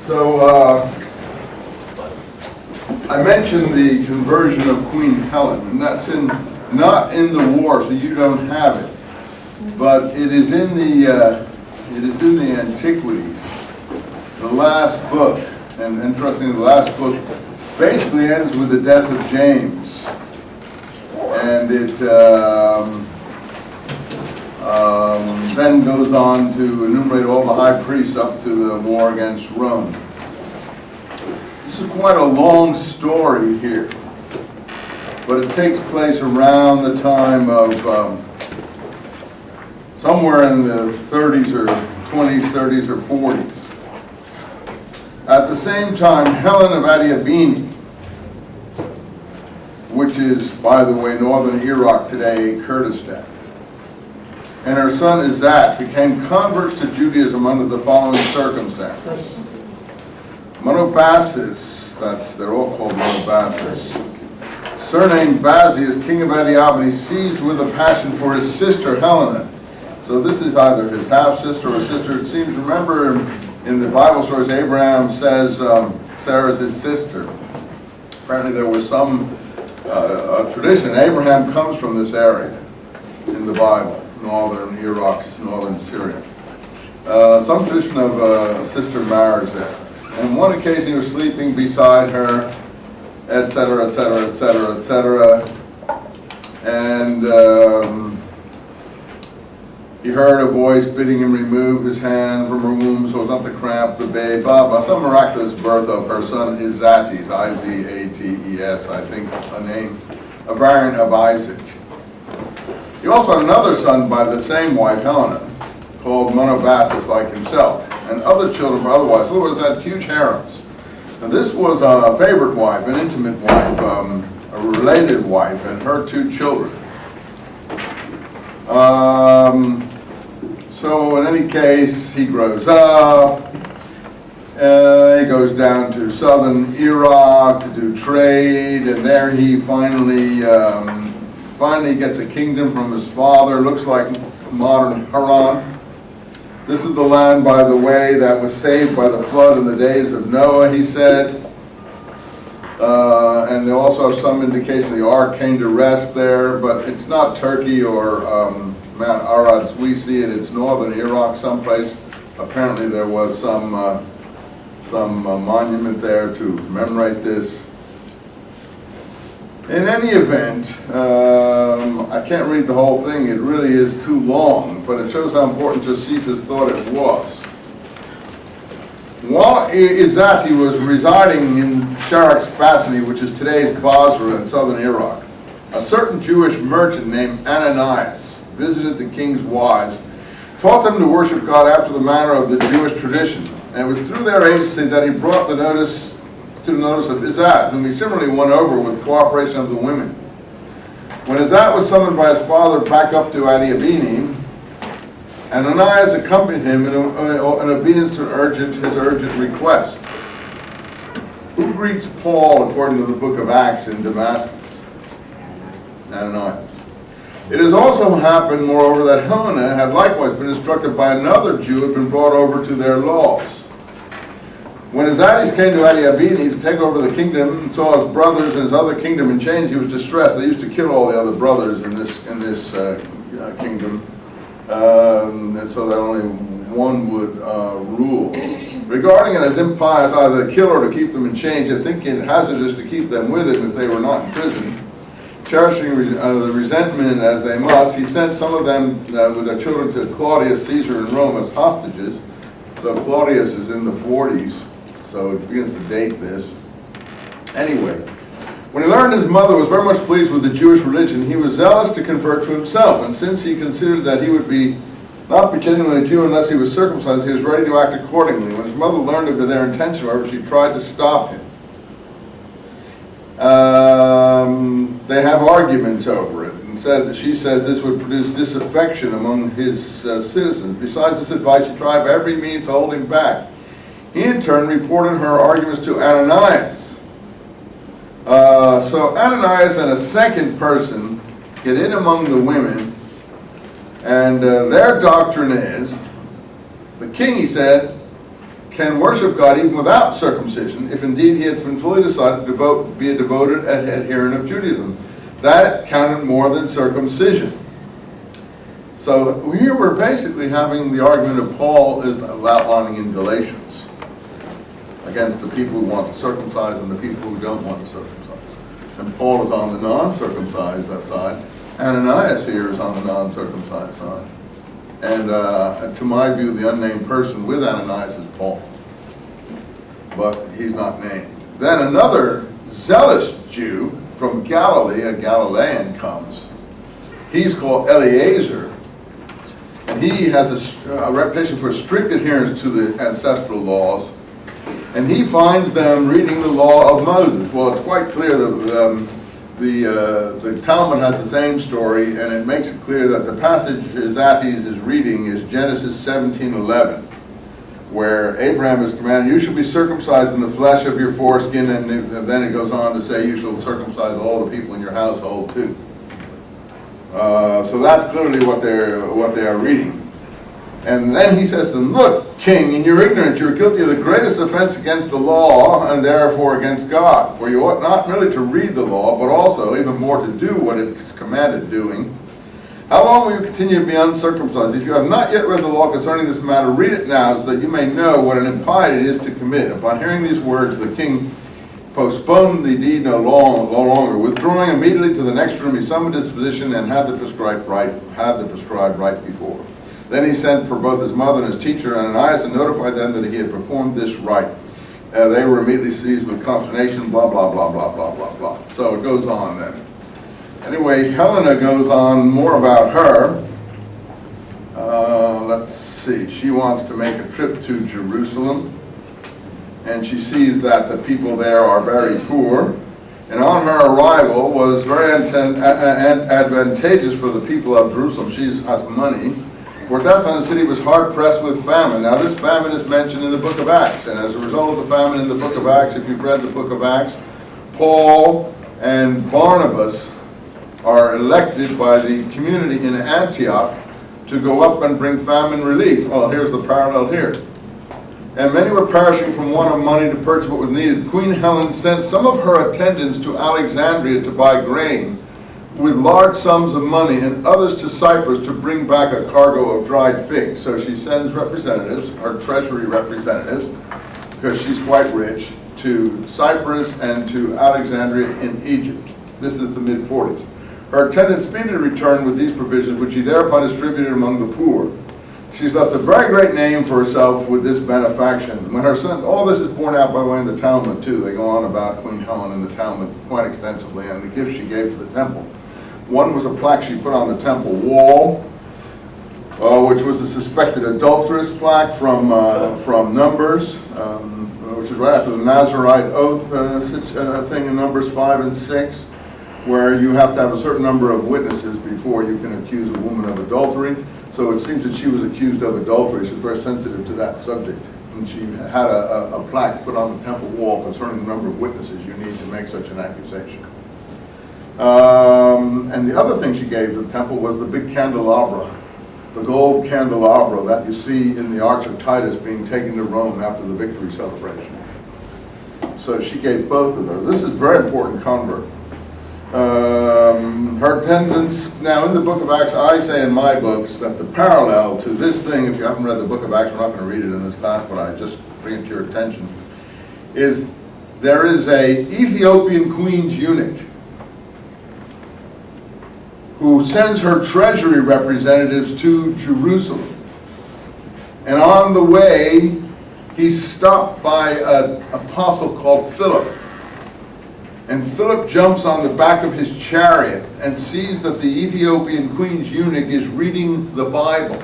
So I mentioned the conversion of Queen Helen, and that's not in the war, so you don't have it, but it is in the Antiquities, the last book. And interestingly, the last book basically ends with the death of James, and it then goes on to enumerate all the high priests up to the war against Rome. This is quite a long story here, but it takes place around the time of somewhere in the 30s or 20s, 30s or 40s. At the same time, Helen of Adiabene, which is, by the way, northern Iraq today, Kurdistan, and her son Izat became converts to Judaism under the following circumstances. Monobasis, they're all called Monobasis, surnamed Bazius, king of Adiabene, seized with a passion for his sister Helena. So this is either his half-sister or sister. It seems, remember in the Bible stories, Abraham says Sarah's his sister. Apparently there was some tradition. Abraham comes from this area in the Bible, northern Iraq, northern Syria. Some tradition of sister marriage there. And one occasion he was sleeping beside her, etc., etc., etc., etc. And he heard a voice bidding him remove his hand from her womb so as not to cramp the babe, blah, blah. Some miraculous birth of her son Izates, I-Z-A-T-E-S, I think a variant of Isaac. He also had another son by the same wife, Helena, called Monobasis, like himself, and other children for other wives. So there was that huge harems. Now this was a favorite wife, an intimate wife, a related wife, and her two children. So in any case, he grows up, he goes down to southern Iraq to do trade, and there he finally gets a kingdom from his father. Looks like modern Haran. This is the land, by the way, that was saved by the flood in the days of Noah, he said. And they also have some indication the ark came to rest there, but it's not Turkey or Mount Arad as we see it. It's northern Iraq someplace. Apparently there was some monument there to commemorate this. In any event, I can't read the whole thing. It really is too long, but it shows how important Josephus thought it was. While Izati was residing in Sharak-Spasini, which is today's Basra in southern Iraq, a certain Jewish merchant named Ananias visited the king's wives, taught them to worship God after the manner of the Jewish tradition, and it was through their agency that he brought the notice of Izat, whom he similarly won over with cooperation of the women. When Izat was summoned by his father back up to Adiabene, Ananias accompanied him in obedience to his urgent request. Who greets Paul according to the book of Acts in Damascus? Ananias. It has also happened, moreover, that Helena had likewise been instructed by another Jew who had been brought over to their laws. When Izates came to Adiabene to take over the kingdom and saw his brothers and his other kingdom in chains, he was distressed. They used to kill all the other brothers in this kingdom, and so that only one would rule. Regarding it as impious either to kill or to keep them in chains, yet thinking it hazardous to keep them with it if they were not in prison, cherishing the resentment as they must, he sent some of them with their children to Claudius Caesar in Rome as hostages. So Claudius is in the 40s, so it begins to date this. Anyway, when he learned his mother was very much pleased with the Jewish religion, he was zealous to convert to himself, and since he considered that he would not be genuinely a Jew unless he was circumcised, he was ready to act accordingly. When his mother learned of their intention, however, she tried to stop him. They have arguments over it, and she says this would produce disaffection among his citizens. Besides this advice, she tried by every means to hold him back. He in turn reported her arguments to Ananias. So Ananias and a second person get in among the women, and their doctrine is, the king, he said, can worship God even without circumcision, if indeed he had been fully decided to be a devoted adherent of Judaism. That counted more than circumcision. So here we're basically having the argument of Paul is outlining in Galatians against the people who want to circumcise and the people who don't want to circumcise. And Paul is on the non-circumcised side. Ananias here is on the non-circumcised side. And to my view, the unnamed person with Ananias is Paul. But he's not named. Then another zealous Jew from Galilee, a Galilean, comes. He's called Eleazar. And he has a reputation for strict adherence to the ancestral laws. And he finds them reading the law of Moses. Well, it's quite clear that the Talmud has the same story, and it makes it clear that the passage Zatis is reading is Genesis 17:11, where Abraham is commanded, you shall be circumcised in the flesh of your foreskin, and then it goes on to say, you shall circumcise all the people in your household too. So that's clearly what they are reading. And then he says to them, look, king, in your ignorance you are guilty of the greatest offense against the law, and therefore against God. For you ought not merely to read the law, but also even more to do what it is commanded doing. How long will you continue to be uncircumcised? If you have not yet read the law concerning this matter, read it now, so that you may know what an impiety it is to commit. Upon hearing these words, the king postponed the deed no longer. Withdrawing immediately to the next room, he summoned his physician and had the prescribed rite before. Then he sent for both his mother and his teacher Ananias and notified them that he had performed this rite. They were immediately seized with consternation, blah, blah, blah, blah, blah, blah, blah. So it goes on then. Anyway, Helena goes on more about her. Let's see. She wants to make a trip to Jerusalem. And she sees that the people there are very poor. And on her arrival was very advantageous for the people of Jerusalem. She has money. For at that time the city was hard pressed with famine. Now this famine is mentioned in the book of Acts. And as a result of the famine in the book of Acts, if you've read the book of Acts, Paul and Barnabas are elected by the community in Antioch to go up and bring famine relief. Well, here's the parallel here. And many were perishing from want of money to purchase what was needed. Queen Helen sent some of her attendants to Alexandria to buy grain with large sums of money, and others to Cyprus to bring back a cargo of dried figs. So she sends representatives, her treasury representatives, because she's quite rich, to Cyprus and to Alexandria in Egypt. This is the mid-40s. Her attendants speedily returned with these provisions, which she thereupon distributed among the poor. She's left a very great name for herself with this benefaction. When her son, all this is borne out by way of the Talmud too. They go on about Queen Helen in the Talmud quite extensively, and the gifts she gave to the temple. One was a plaque she put on the temple wall, which was a suspected adulteress plaque from Numbers, which is right after the Nazarite oath thing in Numbers 5 and 6, where you have to have a certain number of witnesses before you can accuse a woman of adultery. So it seems that she was accused of adultery. She's very sensitive to that subject. And she had a plaque put on the temple wall concerning the number of witnesses you need to make such an accusation. And the other thing she gave to the temple was the big candelabra, the gold candelabra that you see in the Arch of Titus being taken to Rome after the victory celebration. So she gave both of those. This is a very important convert. Her attendance, now in the book of Acts, I say in my books that the parallel to this thing, if you haven't read the book of Acts, we're not going to read it in this class, but I just bring it to your attention, is there is a Ethiopian queen's eunuch who sends her treasury representatives to Jerusalem. And on the way, he's stopped by an apostle called Philip. And Philip jumps on the back of his chariot and sees that the Ethiopian queen's eunuch is reading the Bible.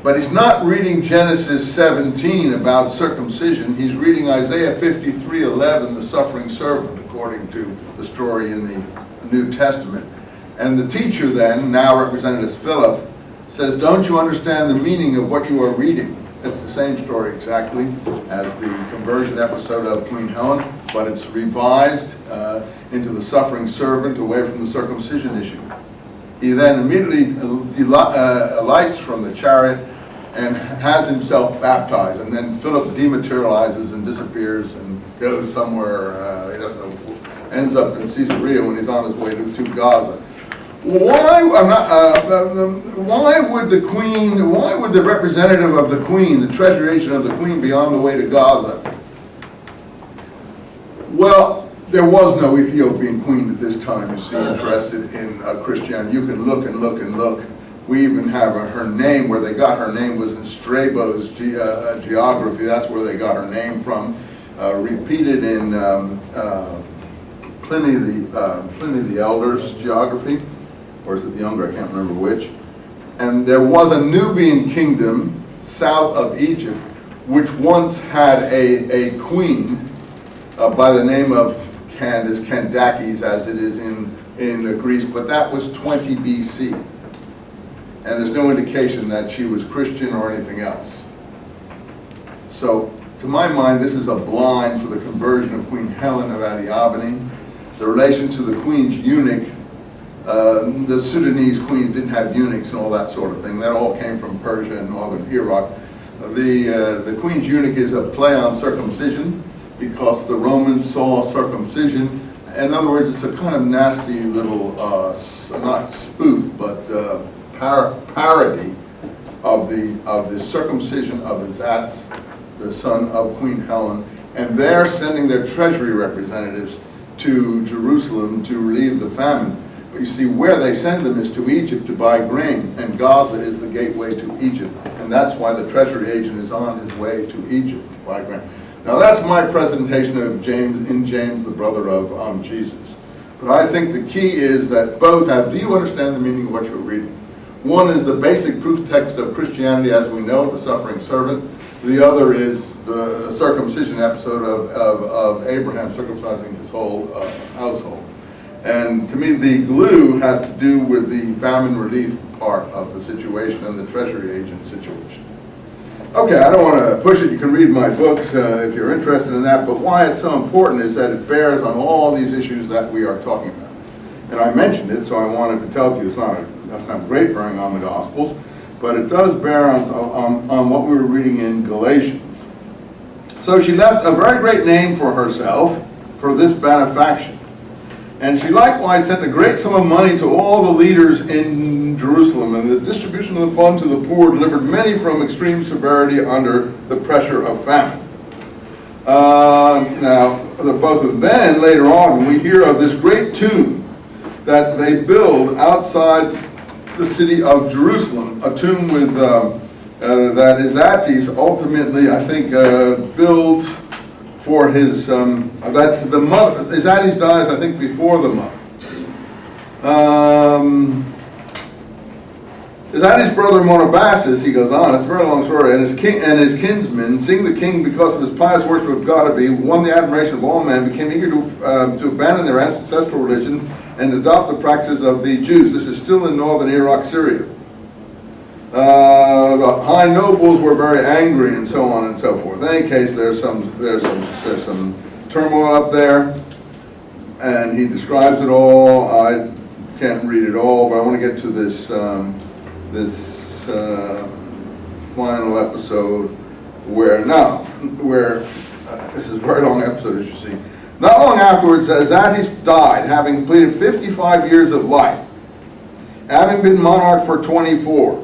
But he's not reading Genesis 17 about circumcision. He's reading Isaiah 53:11, the suffering servant, according to the story in the New Testament. And the teacher then, now represented as Philip, says, don't you understand the meaning of what you are reading? It's the same story exactly as the conversion episode of Queen Helen, but it's revised into the suffering servant away from the circumcision issue. He then immediately alights from the chariot and has himself baptized, and then Philip dematerializes and disappears and goes somewhere, he doesn't know, ends up in Caesarea when he's on his way to Gaza. Why would the queen, why would the representative of the queen, the treasury agent of the queen, be on the way to Gaza? Well, there was no Ethiopian queen at this time, you see, interested in Christianity. You can look and look and look. We even have her name, where they got her name was in Strabo's geography. That's where they got her name from. Repeated in Pliny the Elder's geography, or is it the Younger? I can't remember which. And there was a Nubian kingdom south of Egypt, which once had a queen by the name of Candace, as it is in Greece, but that was 20 BC. And there's no indication that she was Christian or anything else. So, to my mind, this is a blind for the conversion of Queen Helen of Adiabene. The relation to the queen's eunuch, the Sudanese queens didn't have eunuchs and all that sort of thing. That all came from Persia and northern Iraq. The queen's eunuch is a play on circumcision, because the Romans saw circumcision. In other words, it's a kind of nasty little, not spoof, but parody of the circumcision of Azat, the son of Queen Helen, and they're sending their treasury representatives to Jerusalem to relieve the famine. But you see, where they send them is to Egypt to buy grain, and Gaza is the gateway to Egypt, and that's why the treasury agent is on his way to Egypt to buy grain. Now that's my presentation of James, the brother of Jesus. But I think the key is that both have, do you understand the meaning of what you're reading? One is the basic proof text of Christianity as we know it, the suffering servant. The other is the circumcision episode of Abraham circumcising his whole household. And to me, the glue has to do with the famine relief part of the situation and the treasury agent situation. Okay, I don't want to push it. You can read my books if you're interested in that. But why it's so important is that it bears on all these issues that we are talking about. And I mentioned it, so I wanted to tell it to you. That's not great bearing on the Gospels, but it does bear on what we were reading in Galatians. So she left a very great name for herself for this benefaction. And she likewise sent a great sum of money to all the leaders in Jerusalem, and the distribution of the funds to the poor delivered many from extreme severity under the pressure of famine. Now, both of them, later on, we hear of this great tomb that they build outside the city of Jerusalem, a tomb with that Isatis ultimately, I think, builds for his, that the mother, Isatis dies, I think, before the mother. Isatis' brother Monobasis, he goes on, it's a very long story, and his kinsmen, seeing the king because of hhis pious worship of God, won the admiration of all men, became eager to abandon their ancestral religion and adopt the practices of the Jews. This is still in northern Iraq, Syria. The high nobles were very angry, and so on and so forth. In any case, there's some turmoil up there, and he describes it all. I can't read it all, but I want to get to this final episode where this is a very long episode, as you see. Not long afterwards, Azatis died, having completed 55 years of life, having been monarch for 24.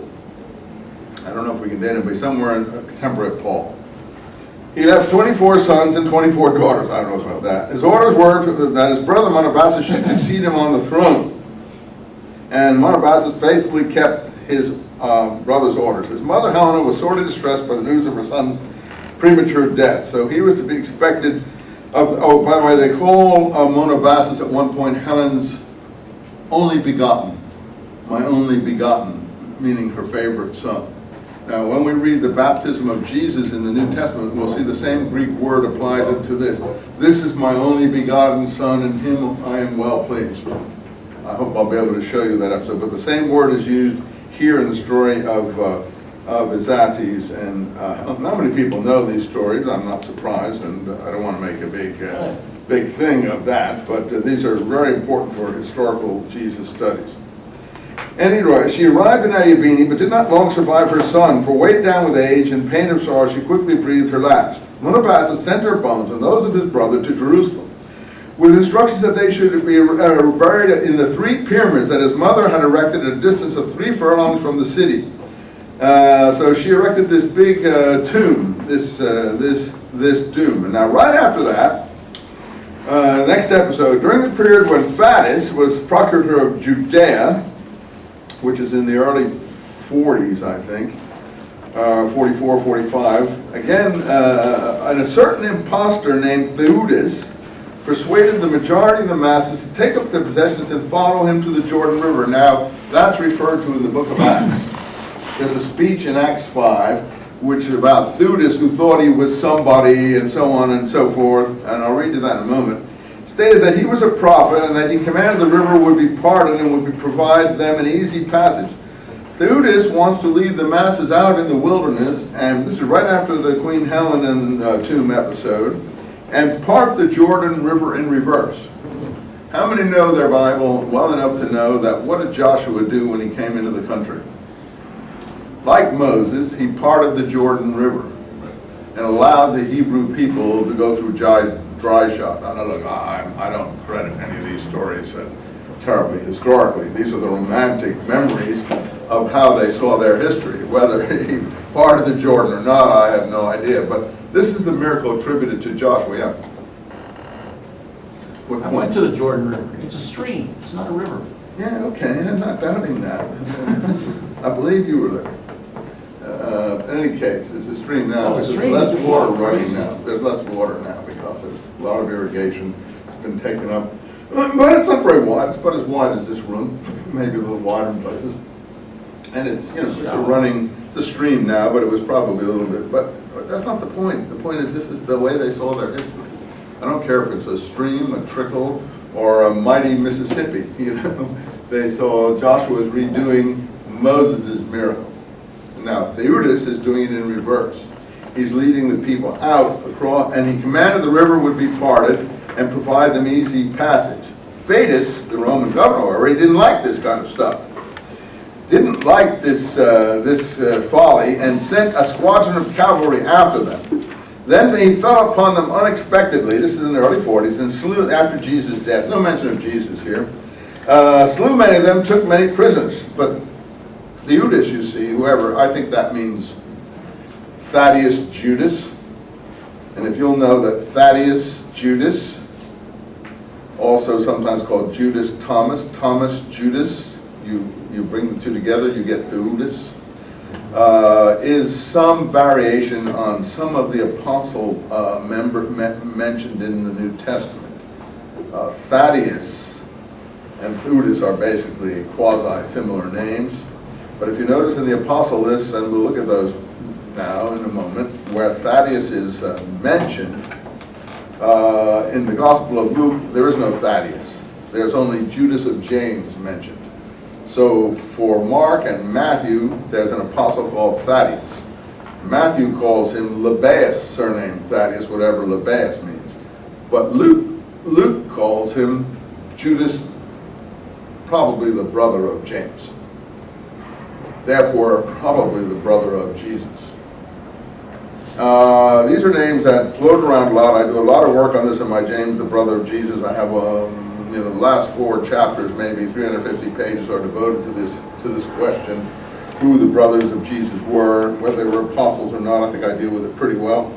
I don't know if we can date him, but somewhere in contemporary of Paul. He left 24 sons and 24 daughters. I don't know about that. His orders were that his brother Monobasis should succeed him on the throne. And Monobasis faithfully kept his brother's orders. His mother Helena was sorely distressed by the news of her son's premature death. So he was to be expected oh, by the way, they call Monobasis at one point Helen's only begotten. My only begotten, meaning her favorite son. Now, when we read the baptism of Jesus in the New Testament, we'll see the same Greek word applied to this. This is my only begotten son, in him I am well pleased. I hope I'll be able to show you that episode. But the same word is used here in the story of Isatis. And not many people know these stories. I'm not surprised, and I don't want to make a big thing of that. But these are very important for historical Jesus studies. Anyway, she arrived in Adiabene, but did not long survive her son, for weighed down with age and pain of sorrow, she quickly breathed her last. Monobazas sent her bones and those of his brother to Jerusalem, with instructions that they should be buried in the 3 pyramids that his mother had erected at a distance of 3 furlongs from the city. So she erected this big tomb, this tomb. And now right after that, next episode, during the period when Thaddeus was procurator of Judea, which is in the early 40s, I think, 44, 45, again, and a certain impostor named Theudas persuaded the majority of the masses to take up their possessions and follow him to the Jordan River. Now, that's referred to in the book of Acts. There's a speech in Acts 5, which is about Theudas, who thought he was somebody, and so on and so forth, and I'll read you that in a moment, stated that he was a prophet and that he commanded the river would be parted and would provide them an easy passage. Theudas wants to lead the masses out in the wilderness, and this is right after the Queen Helen tomb episode, and part the Jordan River in reverse. How many know their Bible well enough to know that what did Joshua do when he came into the country? Like Moses, he parted the Jordan River and allowed the Hebrew people to go through dry shot. Now look, I don't credit any of these stories terribly historically. These are the romantic memories of how they saw their history. Whether he parted the Jordan or not, I have no idea. But this is the miracle attributed to Joshua. Yeah. I went to the Jordan River. It's a stream. It's not a river. Yeah, okay. I'm not doubting that. I believe you were there. In any case, it's a stream now. There's less water running now. There's less water now because there's a lot of irrigation. It's been taken up. But it's not very wide. It's about as wide as this room. Maybe a little wider in places. And it's, it's a stream now, but it was probably a little bit. But that's not the point. The point is this is the way they saw their history. I don't care if it's a stream, a trickle, or a mighty Mississippi. They saw Joshua's redoing Moses' miracle. Now, Theudas is doing it in reverse. He's leading the people out across, and he commanded the river would be parted and provide them easy passage. Theudas, the Roman governor, already didn't like this kind of stuff. Didn't like this folly, and sent a squadron of cavalry after them. Then he fell upon them unexpectedly, this is in the early 40s, and slew after Jesus' death. No mention of Jesus here. Slew many of them, took many prisoners. But Theudas, you see, whoever, I think that means Thaddeus Judas. And if you'll know that Thaddeus Judas, also sometimes called Judas Thomas, Thomas Judas, you bring the two together, you get Theudas, is some variation on some of the apostle mentioned in the New Testament. Thaddeus and Theudas are basically quasi-similar names. But if you notice in the apostle lists, and we'll look at those now in a moment, where Thaddeus is mentioned, in the Gospel of Luke, there is no Thaddeus. There's only Judas of James mentioned. So for Mark and Matthew, there's an apostle called Thaddeus. Matthew calls him Lebbaeus, surname Thaddeus, whatever Lebbaeus means. But Luke calls him Judas, probably the brother of James. Therefore, probably the brother of Jesus. These are names that float around a lot. I do a lot of work on this in my James, the brother of Jesus. I have the last 4 chapters, maybe 350 pages, are devoted to this question: who the brothers of Jesus were, whether they were apostles or not. I think I deal with it pretty well.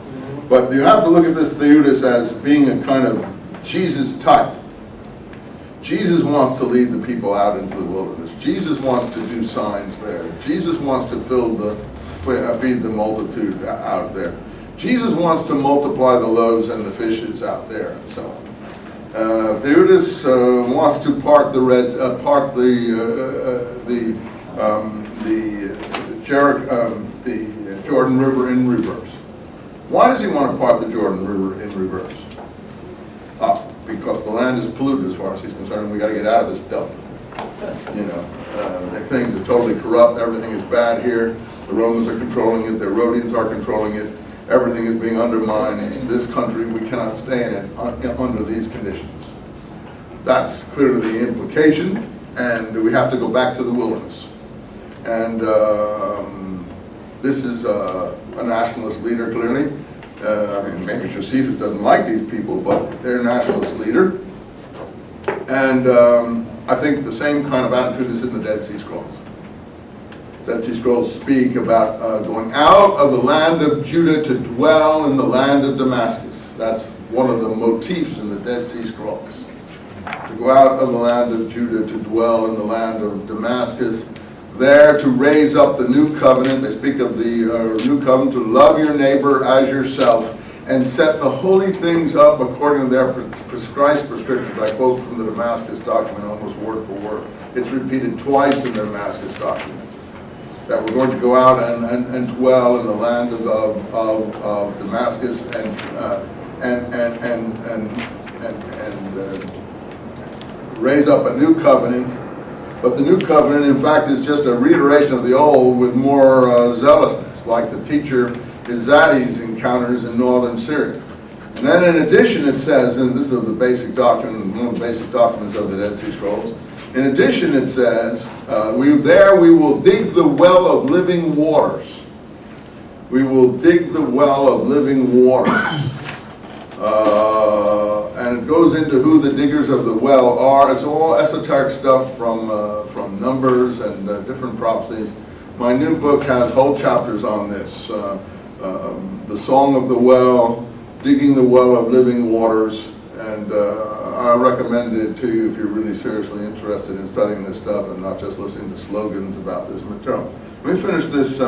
But you have to look at this Theudas as being a kind of Jesus type. Jesus wants to lead the people out into the wilderness. Jesus wants to do signs there. Jesus wants to feed the multitude out there. Jesus wants to multiply the loaves and the fishes out there, and so on. Theudas wants to part the Jordan River in reverse. Why does he want to part the Jordan River in reverse? Because the land is polluted as far as he's concerned. We got to get out of this dump. Things are totally corrupt. Everything is bad here. The Romans are controlling it. The Herodians are controlling it. Everything is being undermined. In this country, we cannot stay in it under these conditions. That's clearly the implication. and we have to go back to the wilderness. And this is a nationalist leader, clearly. I mean, maybe Josephus doesn't like these people, but they're a nationalist leader. And I think the same kind of attitude is in the Dead Sea Scrolls. Dead Sea Scrolls speak about going out of the land of Judah to dwell in the land of Damascus. That's one of the motifs in the Dead Sea Scrolls. To go out of the land of Judah to dwell in the land of Damascus, there to raise up the new covenant. They speak of the new covenant, to love your neighbor as yourself, and set the holy things up according to their prescribed prescriptions. I quote from the Damascus document almost word for word. It's repeated twice in the Damascus document, that we're going to go out and dwell in the land of Damascus and raise up a new covenant. But the new covenant, in fact, is just a reiteration of the old with more zealousness, like the teacher Zadok's encounters in northern Syria. And then in addition it says, and this is the basic doctrine, one of the basic doctrines of the Dead Sea Scrolls, in addition it says, we will dig the well of living waters. We will dig the well of living waters. And it goes into who the diggers of the well are. It's all esoteric stuff from Numbers and different prophecies. My new book has whole chapters on this. The Song of the Well, Digging the Well of Living Waters, and I recommend it to you if you're really seriously interested in studying this stuff and not just listening to slogans about this material. Let me finish this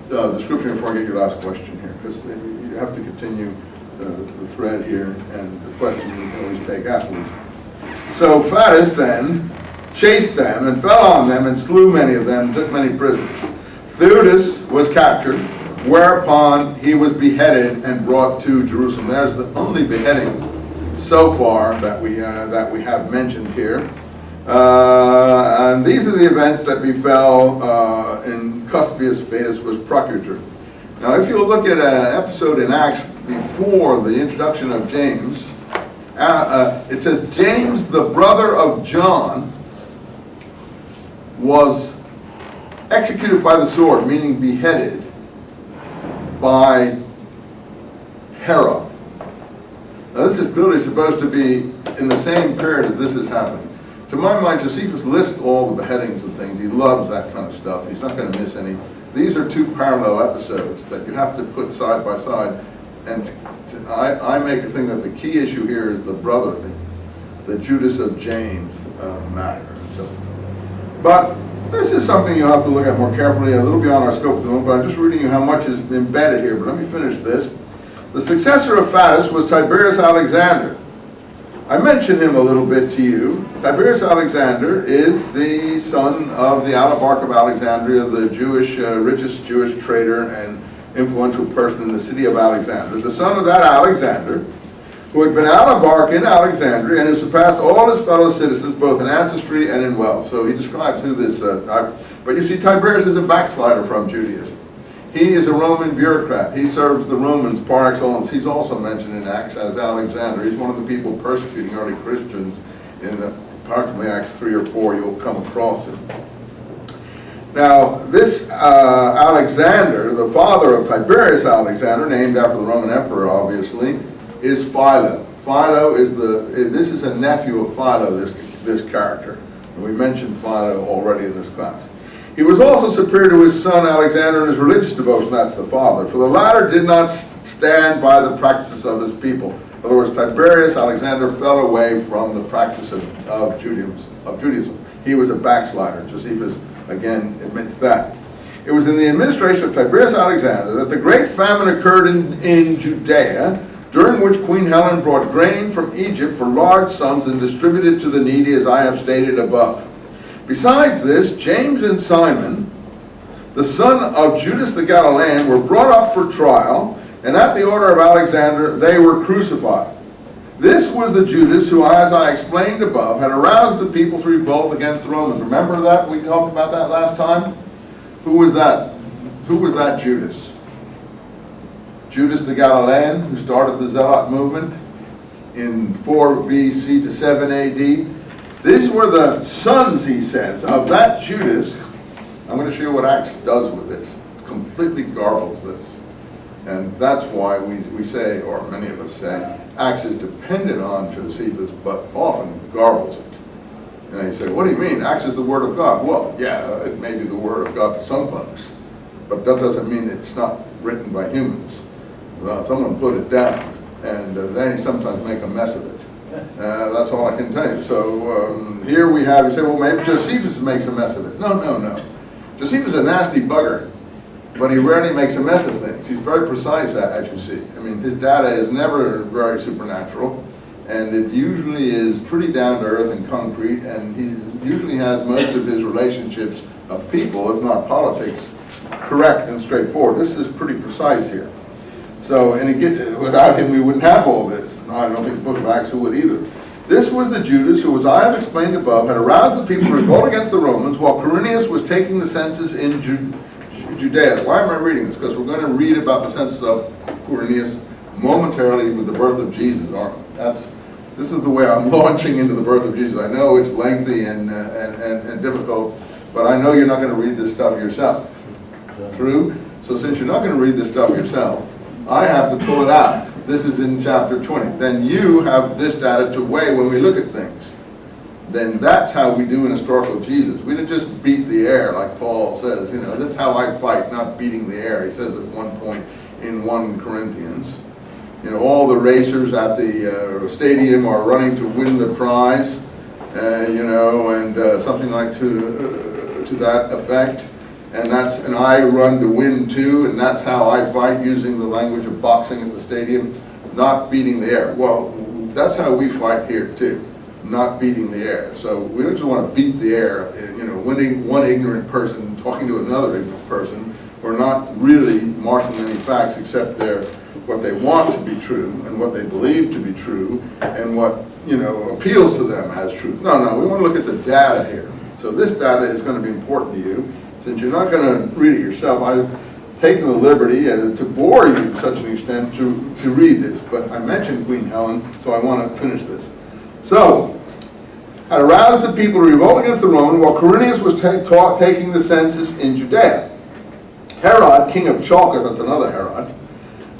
description before I get your last question here, because you have to continue the thread here, and the question you can always take afterwards. So Faddis then chased them and fell on them and slew many of them and took many prisoners. Theudas was captured, whereupon he was beheaded and brought to Jerusalem. There's the only beheading so far that we have mentioned here. And these are the events that befell in Cuspius. Faddis was procurator. Now, if you look at an episode in Acts before the introduction of James, it says James, the brother of John, was executed by the sword, meaning beheaded by Herod. Now, this is clearly supposed to be in the same period as this is happening. To my mind, Josephus lists all the beheadings and things. He loves that kind of stuff. He's not going to miss any. These are two parallel episodes that you have to put side by side. And I make a thing that the key issue here is the brother thing, the Judas of James matter. But this is something you have to look at more carefully, a little beyond our scope at the moment, but I'm just reading you how much is embedded here. But let me finish this. The successor of Faddis was Tiberius Alexander. I mentioned him a little bit to you. Tiberius Alexander is the son of the Alabarch of Alexandria, the richest Jewish trader and influential person in the city of Alexandria. The son of that Alexander, who had been Alabarch in Alexandria and who surpassed all his fellow citizens, both in ancestry and in wealth. So he describes who this, but you see, Tiberius is a backslider from Judaism. He is a Roman bureaucrat. He serves the Romans par excellence. He's also mentioned in Acts as Alexander. He's one of the people persecuting early Christians in approximately Acts 3 or 4. You'll come across him. Now, this Alexander, the father of Tiberius Alexander, named after the Roman emperor, obviously, is Philo. Philo is this is a nephew of Philo, this character. And we mentioned Philo already in this class. He was also superior to his son Alexander in his religious devotion, that's the father, for the latter did not stand by the practices of his people. In other words, Tiberius Alexander fell away from the practice of Judaism. He was a backslider. Josephus, again, admits that. It was in the administration of Tiberius Alexander that the great famine occurred in Judea, during which Queen Helen brought grain from Egypt for large sums and distributed to the needy, as I have stated above. Besides this, James and Simon, the son of Judas the Galilean, were brought up for trial, and at the order of Alexander they were crucified. This was the Judas who, as I explained above, had aroused the people to revolt against the Romans. Remember that? We talked about that last time? Who was that? Who was that Judas? Judas the Galilean, who started the Zealot movement in 4 BC to 7 AD. These were the sons, he says, of that Judas. I'm going to show you what Acts does with this. It completely garbles this. And that's why we say, or many of us say, Acts is dependent on Josephus, but often garbles it. And you say, what do you mean? Acts is the Word of God. Well, yeah, it may be the Word of God to some folks, but that doesn't mean it's not written by humans. Well, someone put it down, and they sometimes make a mess of it. That's all I can tell you. So here we have, you say, well, maybe Josephus makes a mess of it. No, no, no. Josephus is a nasty bugger, but he rarely makes a mess of things. He's very precise, as you see. I mean, his data is never very supernatural, and it usually is pretty down to earth and concrete, and he usually has most of his relationships of people, if not politics, correct and straightforward. This is pretty precise here. So, and without him, we wouldn't have all this. I don't think the book of Acts would either. This was the Judas who, as I have explained above, had aroused the people to revolt against the Romans while Quirinius was taking the census in Judea. Why am I reading this? Because we're going to read about the census of Quirinius momentarily with the birth of Jesus, aren't we? This is the way I'm launching into the birth of Jesus. I know it's lengthy and difficult, but I know you're not going to read this stuff yourself. True? So since you're not going to read this stuff yourself, I have to pull it out. This is in chapter 20. Then you have this data to weigh when we look at things. Then that's how we do in historical Jesus. We didn't just beat the air like Paul says. You know, this is how I fight, not beating the air. He says at one point in 1 Corinthians. You know, all the racers at the stadium are running to win the prize. You know, and something like to that effect. And I run to win too, and that's how I fight, using the language of boxing at the stadium, not beating the air. Well, that's how we fight here too, not beating the air. So we don't just want to beat the air, you know, winning one ignorant person, talking to another ignorant person. We're not really marshalling any facts except what they want to be true and what they believe to be true and what, you know, appeals to them as truth. No, we want to look at the data here. So this data is going to be important to you. Since you're not going to read it yourself, I've taken the liberty to bore you to such an extent to read this. But I mentioned Queen Helen, so I want to finish this. So, had aroused the people to revolt against the Romans while Quirinius was taking the census in Judea. Herod, king of Chalcis, that's another Herod,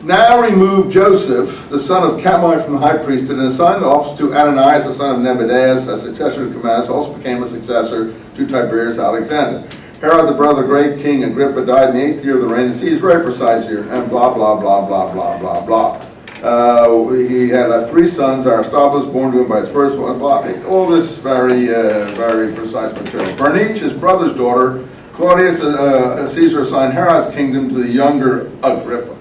now removed Joseph, the son of Camai, from the high priesthood and assigned the office to Ananias, the son of Nebadeus, a successor to Commanus, also became a successor to Tiberius Alexander. Herod, the brother of the great King Agrippa, died in the 8th year of the reign. See, he's very precise here, and blah, blah, blah, blah, blah, blah, blah. He had 3 sons. Aristobulus, born to him by his first one, blah. All this very, very precise material. Bernice, his brother's daughter, Claudius Caesar assigned Herod's kingdom to the younger Agrippa.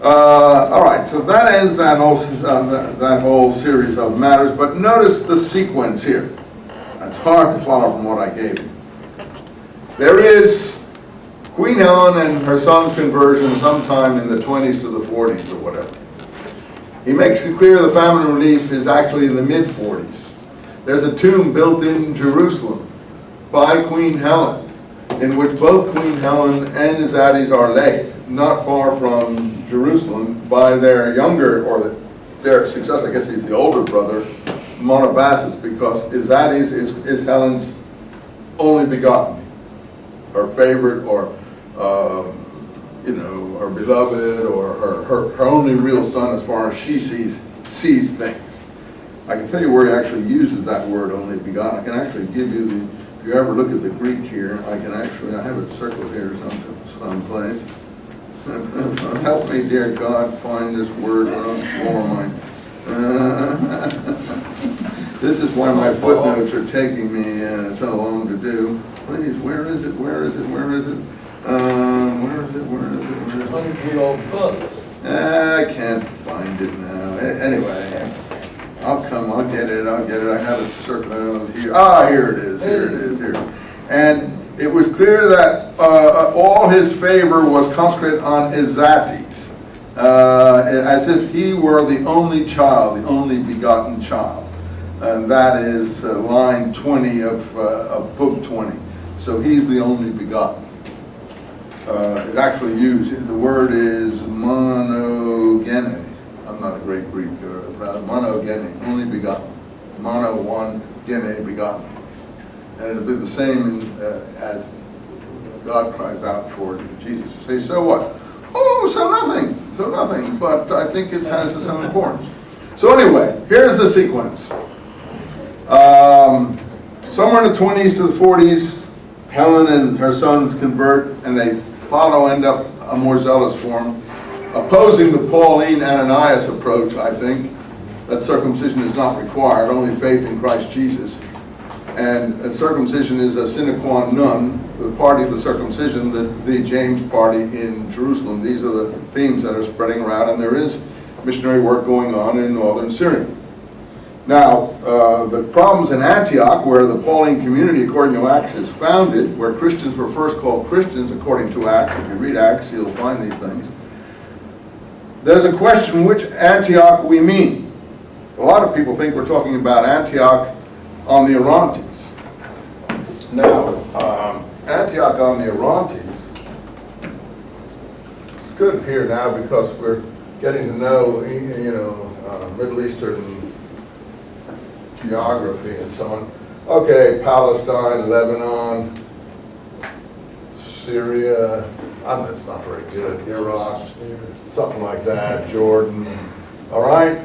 All right, so that ends that whole series of matters, but notice the sequence here. It's hard to follow from what I gave you. There is Queen Helen and her son's conversion sometime in the 20s to the 40s or whatever. He makes it clear the famine relief is actually in the mid-40s. There's a tomb built in Jerusalem by Queen Helen, in which both Queen Helen and Isates are laid, not far from Jerusalem, by their younger, or their successor, I guess he's the older brother, Monobasis, because Isates is Helen's only begotten. Her favorite, or you know, her beloved, or her only real son as far as she sees things. I can tell you where he actually uses that word, only begotten. I can actually give you if you ever look at the Greek here, I have it circled here someplace. Help me, dear God, find this word on the floor of mine. This is why my footnotes are taking me so long to do. Please, where is it? Where is it? Where is it? Where is it? Where is it? Where is it? Old books. I can't find it now. Anyway, I'll get it. I have it circled here. Here it is. Here it is. Here. And it was clear that all his favor was concentrated on Isates, as if he were the only child, the only begotten child. And that is line 20 of book 20. So he's the only begotten. It's actually used, the word is monogene. I'm not a great Greek, monogene, only begotten. Mono, one, DNA begotten. And it'll be the same as God cries out for Jesus. You say, so what? Oh, so nothing. But I think it has some importance. So anyway, here's the sequence. Somewhere in the 20s to the 40s, Helen and her sons convert, and they end up a more zealous form, opposing the Pauline Ananias approach, I think, that circumcision is not required, only faith in Christ Jesus. And circumcision is a sine qua non, the party of the circumcision, the James party in Jerusalem. These are the themes that are spreading around, and there is missionary work going on in northern Syria. Now, the problems in Antioch, where the Pauline community, according to Acts, is founded, where Christians were first called Christians, according to Acts. If you read Acts, you'll find these things. There's a question which Antioch we mean. A lot of people think we're talking about Antioch on the Orontes. Now, Antioch on the Orontes, it's good here now because we're getting to know, Middle Eastern geography and so on. Okay, Palestine, Lebanon, Syria, that's not very good, Iraq, something like that, Jordan, all right?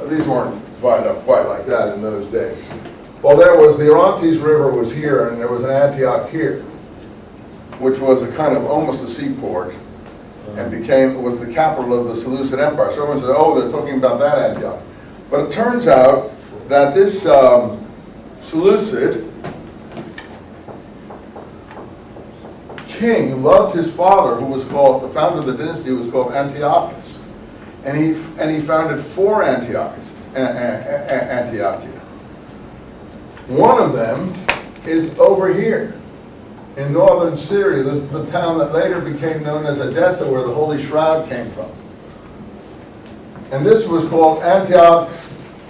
These weren't divided up quite like that in those days. Well, the Orontes River was here, and there was an Antioch here, which was a kind of almost a seaport, and was the capital of the Seleucid Empire. So everyone says, oh, they're talking about that Antioch. But it turns out that this Seleucid king loved his father, who was called, the founder of the dynasty was called Antiochus. And he founded 4 Antiochia. One of them is over here in northern Syria, the town that later became known as Edessa, where the Holy Shroud came from. And this was called Antioch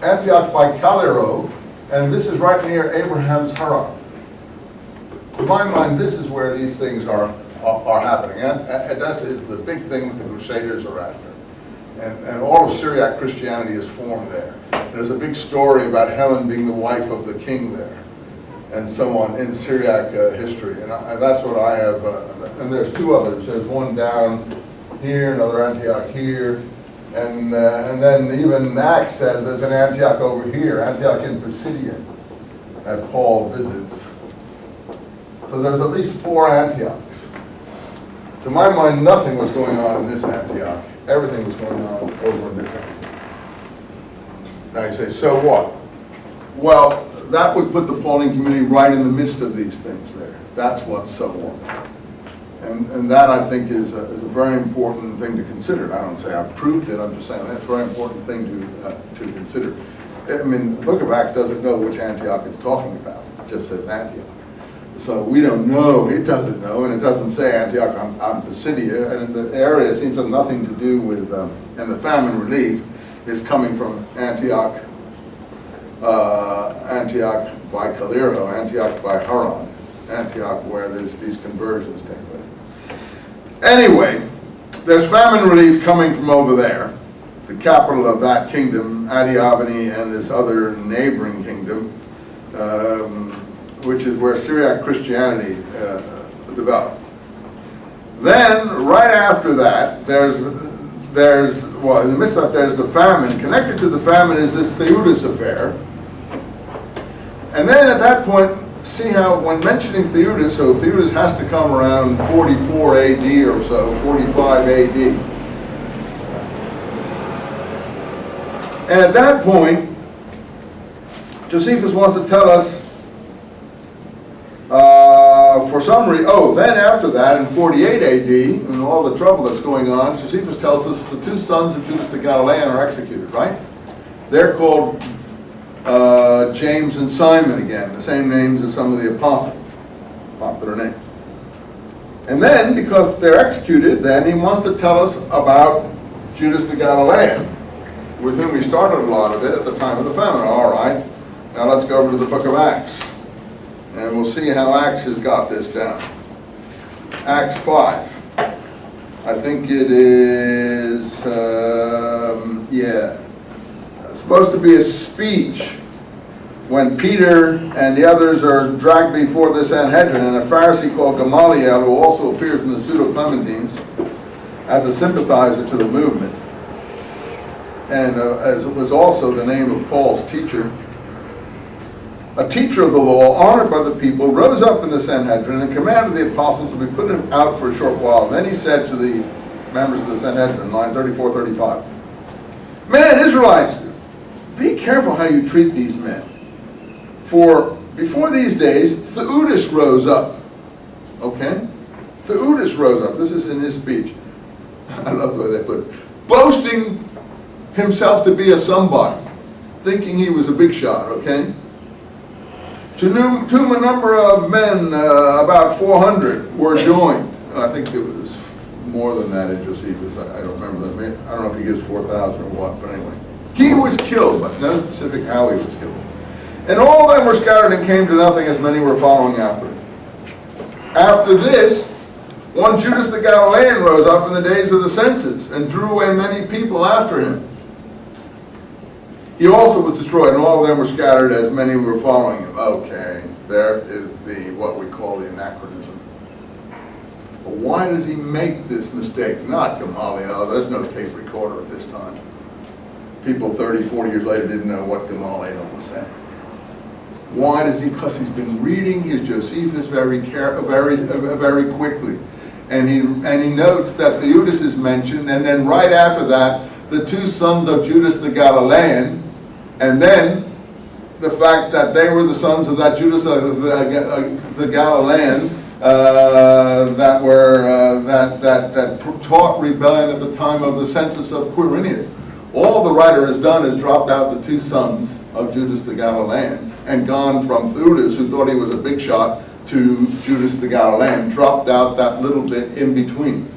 by Caliro, and this is right near Abraham's Haran. To my mind, this is where these things are happening. Edessa is the big thing that the Crusaders are after. And all of Syriac Christianity is formed there. There's a big story about Helen being the wife of the king there, and so on in Syriac history. And that's what I have. And there's 2 others. There's one down here, another Antioch here, and then even Acts says there's an Antioch over here, Antioch in Pisidia, that Paul visits. So there's at least 4 Antiochs. To my mind, nothing was going on in this Antioch. Everything was going on over in this Antioch. Now you say, so what? Well, that would put the Pauline community right in the midst of these things there. That's what's so what. And that, I think, is a very important thing to consider. I don't say I've proved it, I'm just saying that's a very important thing to consider. I mean, the book of Acts doesn't know which Antioch it's talking about. It just says Antioch. So we don't know, it doesn't know, and it doesn't say Antioch on Pisidia, and the area seems to have nothing to do with, and the famine relief is coming from Antioch by Caliro, Antioch by Haran, Antioch where these conversions take place. Anyway, there's famine relief coming from over there, the capital of that kingdom, Adiabene, and this other neighboring kingdom, which is where Syriac Christianity developed. Then, right after that, well, in the midst of that, there's the famine. Connected to the famine is this Theudas affair. And then at that point, see how when mentioning Theudas, so Theudas has to come around 44 AD or so, 45 AD. And at that point, Josephus wants to tell us for some reason, then after that, in 48 AD, and all the trouble that's going on, Josephus tells us the 2 sons of Judas the Galilean are executed, right? They're called James and Simon again, the same names as some of the apostles, popular names. And then, because they're executed, then he wants to tell us about Judas the Galilean, with whom he started a lot of it at the time of the famine. All right, now let's go over to the book of Acts. And we'll see how Acts has got this down. Acts 5. I think it is, it's supposed to be a speech when Peter and the others are dragged before the Sanhedrin, and a Pharisee called Gamaliel, who also appears in the Pseudo-Clementines as a sympathizer to the movement, and as it was also the name of Paul's teacher, a teacher of the law, honored by the people, rose up in the Sanhedrin and commanded the apostles to be put out for a short while. Then he said to the members of the Sanhedrin, line 34-35, "Men, Israelites, be careful how you treat these men. For before these days, Theudas rose up." Okay? Theudas rose up. This is in his speech. I love the way they put it. Boasting himself to be a somebody, thinking he was a big shot, okay? To whom a number of men, about 400, were joined. I think it was more than that in Josephus. I don't remember that. I don't know if he gives 4,000 or what, but anyway. He was killed, but no specific how he was killed. And all of them were scattered and came to nothing, as many were following after him. After this, one Judas the Galilean rose up in the days of the census and drew away many people after him. He also was destroyed, and all of them were scattered, as many were following him. Okay, there is what we call the anachronism. But why does he make this mistake? Not Gamaliel. There's no tape recorder at this time. People 30, 40 years later didn't know what Gamaliel was saying. Why does he? Because he's been reading his Josephus very quickly, and he notes that Theudas is mentioned, and then right after that, the two sons of Judas the Galilean, and then the fact that they were the sons of that Judas the Galilean that taught rebellion at the time of the census of Quirinius. All the writer has done is dropped out the two sons of Judas the Galilean and gone from Theudas, who thought he was a big shot, to Judas the Galilean, dropped out that little bit in between.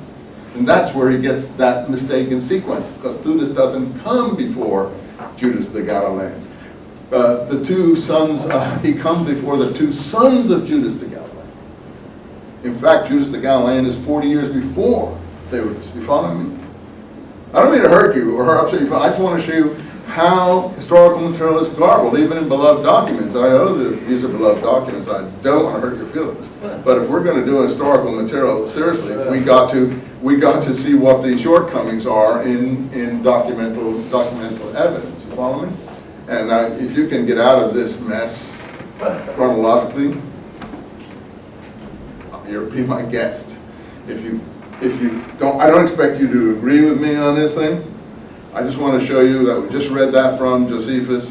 And that's where he gets that mistaken sequence, because Theudas doesn't come before Judas the Galilean. The two sons, he comes before the two sons of Judas the Galilean. In fact, Judas the Galilean is 40 years before Theudas. You follow me? I don't mean to hurt you or upset you. I just want to show you how historical material is garbled, even in beloved documents. I know that these are beloved documents. I don't want to hurt your feelings. But if we're going to do historical material seriously, we got to see what the shortcomings are in documental evidence. You follow me? And if you can get out of this mess chronologically, you'll be my guest. If you don't, I don't expect you to agree with me on this thing. I just want to show you that we just read that from Josephus,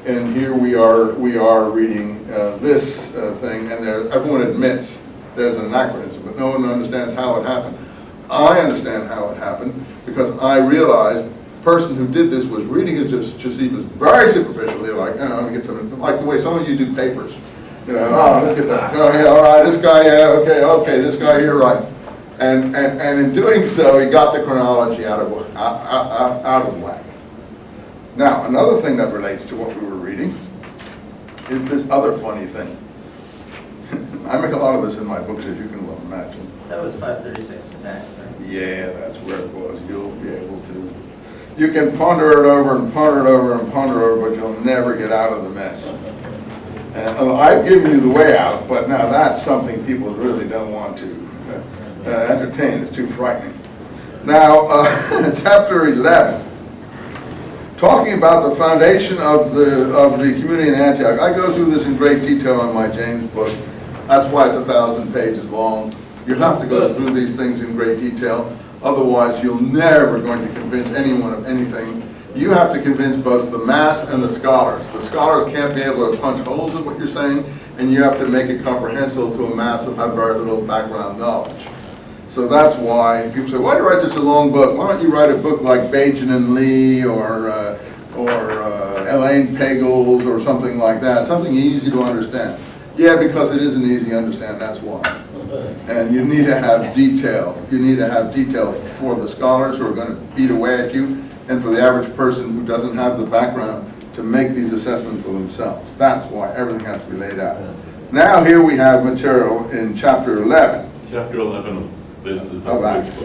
and here we are reading this thing, and everyone admits there's an anachronism, but no one understands how it happened. I understand how it happened because I realized the person who did this was reading his Josephus very superficially, like, let me get some, like the way some of you do papers. You know, let's get that. Oh, yeah, all right, this guy, yeah, okay, this guy here, right. And in doing so, he got the chronology out of whack. Now, another thing that relates to what we were reading is this other funny thing. I make a lot of this in my books, as you can well imagine. That was 536 next, right? Yeah, that's where it was. You'll be able to. You can ponder it over and ponder it over and ponder it over, but you'll never get out of the mess. And I've given you the way out, but now that's something people really don't want to entertain. It's too frightening. Now, chapter 11, talking about the foundation of the community in Antioch. I go through this in great detail in my James book. That's why it's 1,000 pages long. You have to go through these things in great detail. Otherwise, you're never going to convince anyone of anything. You have to convince both the mass and the scholars. The scholars can't be able to punch holes in what you're saying, and you have to make it comprehensible to a mass who have very little background knowledge. So that's why people say, why do you write such a long book? Why don't you write a book like Bajan and Lee or Elaine Pagels or something like that, something easy to understand. Yeah, because it isn't easy to understand, that's why. And you need to have detail. You need to have detail for the scholars who are going to beat away at you, and for the average person who doesn't have the background to make these assessments for themselves. That's why everything has to be laid out. Now here we have material in chapter 11. Chapter 11 of this is Of Acts.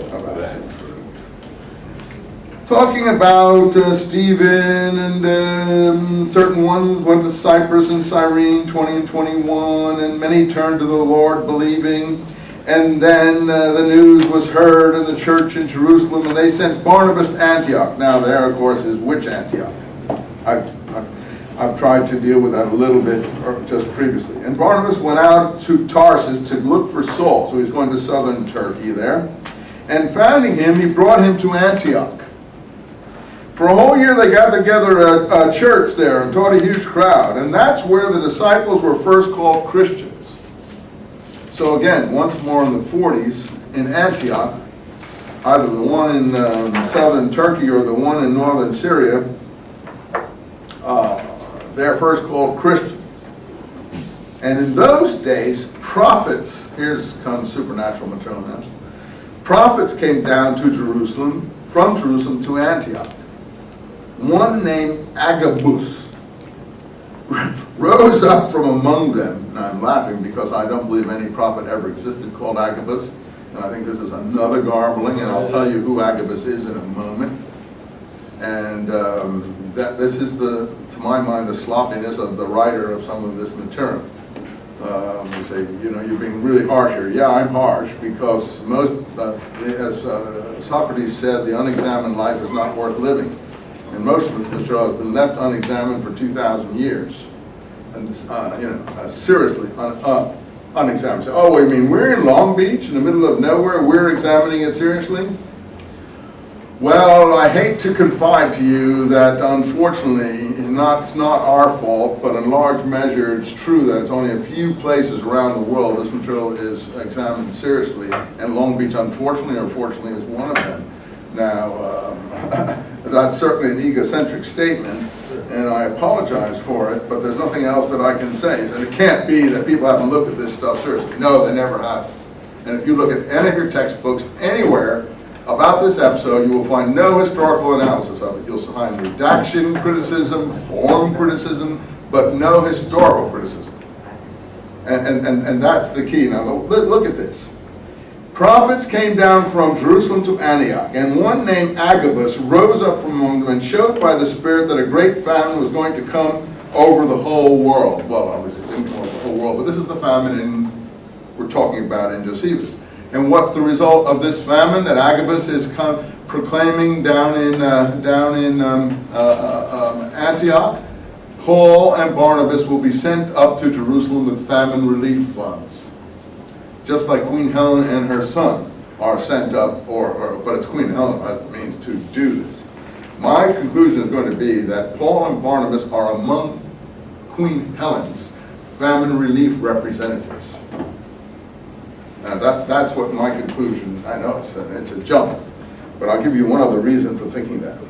talking about Stephen and certain ones went to Cyprus and Cyrene, 20 and 21, and many turned to the Lord believing. And then the news was heard in the church in Jerusalem, and they sent Barnabas to Antioch. Now there, of course, is which Antioch? I've tried to deal with that a little bit just previously. And Barnabas went out to Tarsus to look for Saul. So he's going to southern Turkey there. And finding him, he brought him to Antioch. For a whole year they got together a church there and taught a huge crowd. And that's where the disciples were first called Christians. So again, once more in the 40s, in Antioch, either the one in southern Turkey or the one in northern Syria, they're first called Christians. And in those days, prophets, here's comes supernatural material now, prophets came down to Jerusalem, from Jerusalem to Antioch. One named Agabus rose up from among them. Now I'm laughing because I don't believe any prophet ever existed called Agabus, and I think this is another garbling, and I'll tell you who Agabus is in a moment. And that this is the, to my mind, the sloppiness of the writer of some of this material. You say, you know, you're being really harsh here. Yeah, I'm harsh because most, as Socrates said, the unexamined life is not worth living. And most of this material has been left unexamined for 2,000 years. And, seriously unexamined. So, oh, wait, you mean we're in Long Beach in the middle of nowhere, we're examining it seriously? Well, I hate to confide to you that unfortunately, it's not our fault, but in large measure it's true that it's only a few places around the world this material is examined seriously, and Long Beach, unfortunately or fortunately, is one of them. Now, that's certainly an egocentric statement, and I apologize for it, but there's nothing else that I can say. And it can't be that people haven't looked at this stuff seriously. No, they never have. And if you look at any of your textbooks anywhere about this episode, you will find no historical analysis of it. You'll find redaction criticism, form criticism, but no historical criticism. And that's the key. Now, look at this. Prophets came down from Jerusalem to Antioch, and one named Agabus rose up from among them and showed by the Spirit that a great famine was going to come over the whole world. Well, obviously it didn't come over the whole world, but this is the famine we're talking about in Josephus. And what's the result of this famine that Agabus is proclaiming down in Antioch? Paul and Barnabas will be sent up to Jerusalem with famine relief funds. Just like Queen Helen and her son are sent up, but it's Queen Helen who has the means to do this. My conclusion is going to be that Paul and Barnabas are among Queen Helen's famine relief representatives. Now that's what my conclusion, I know it's a jump, but I'll give you one other reason for thinking that.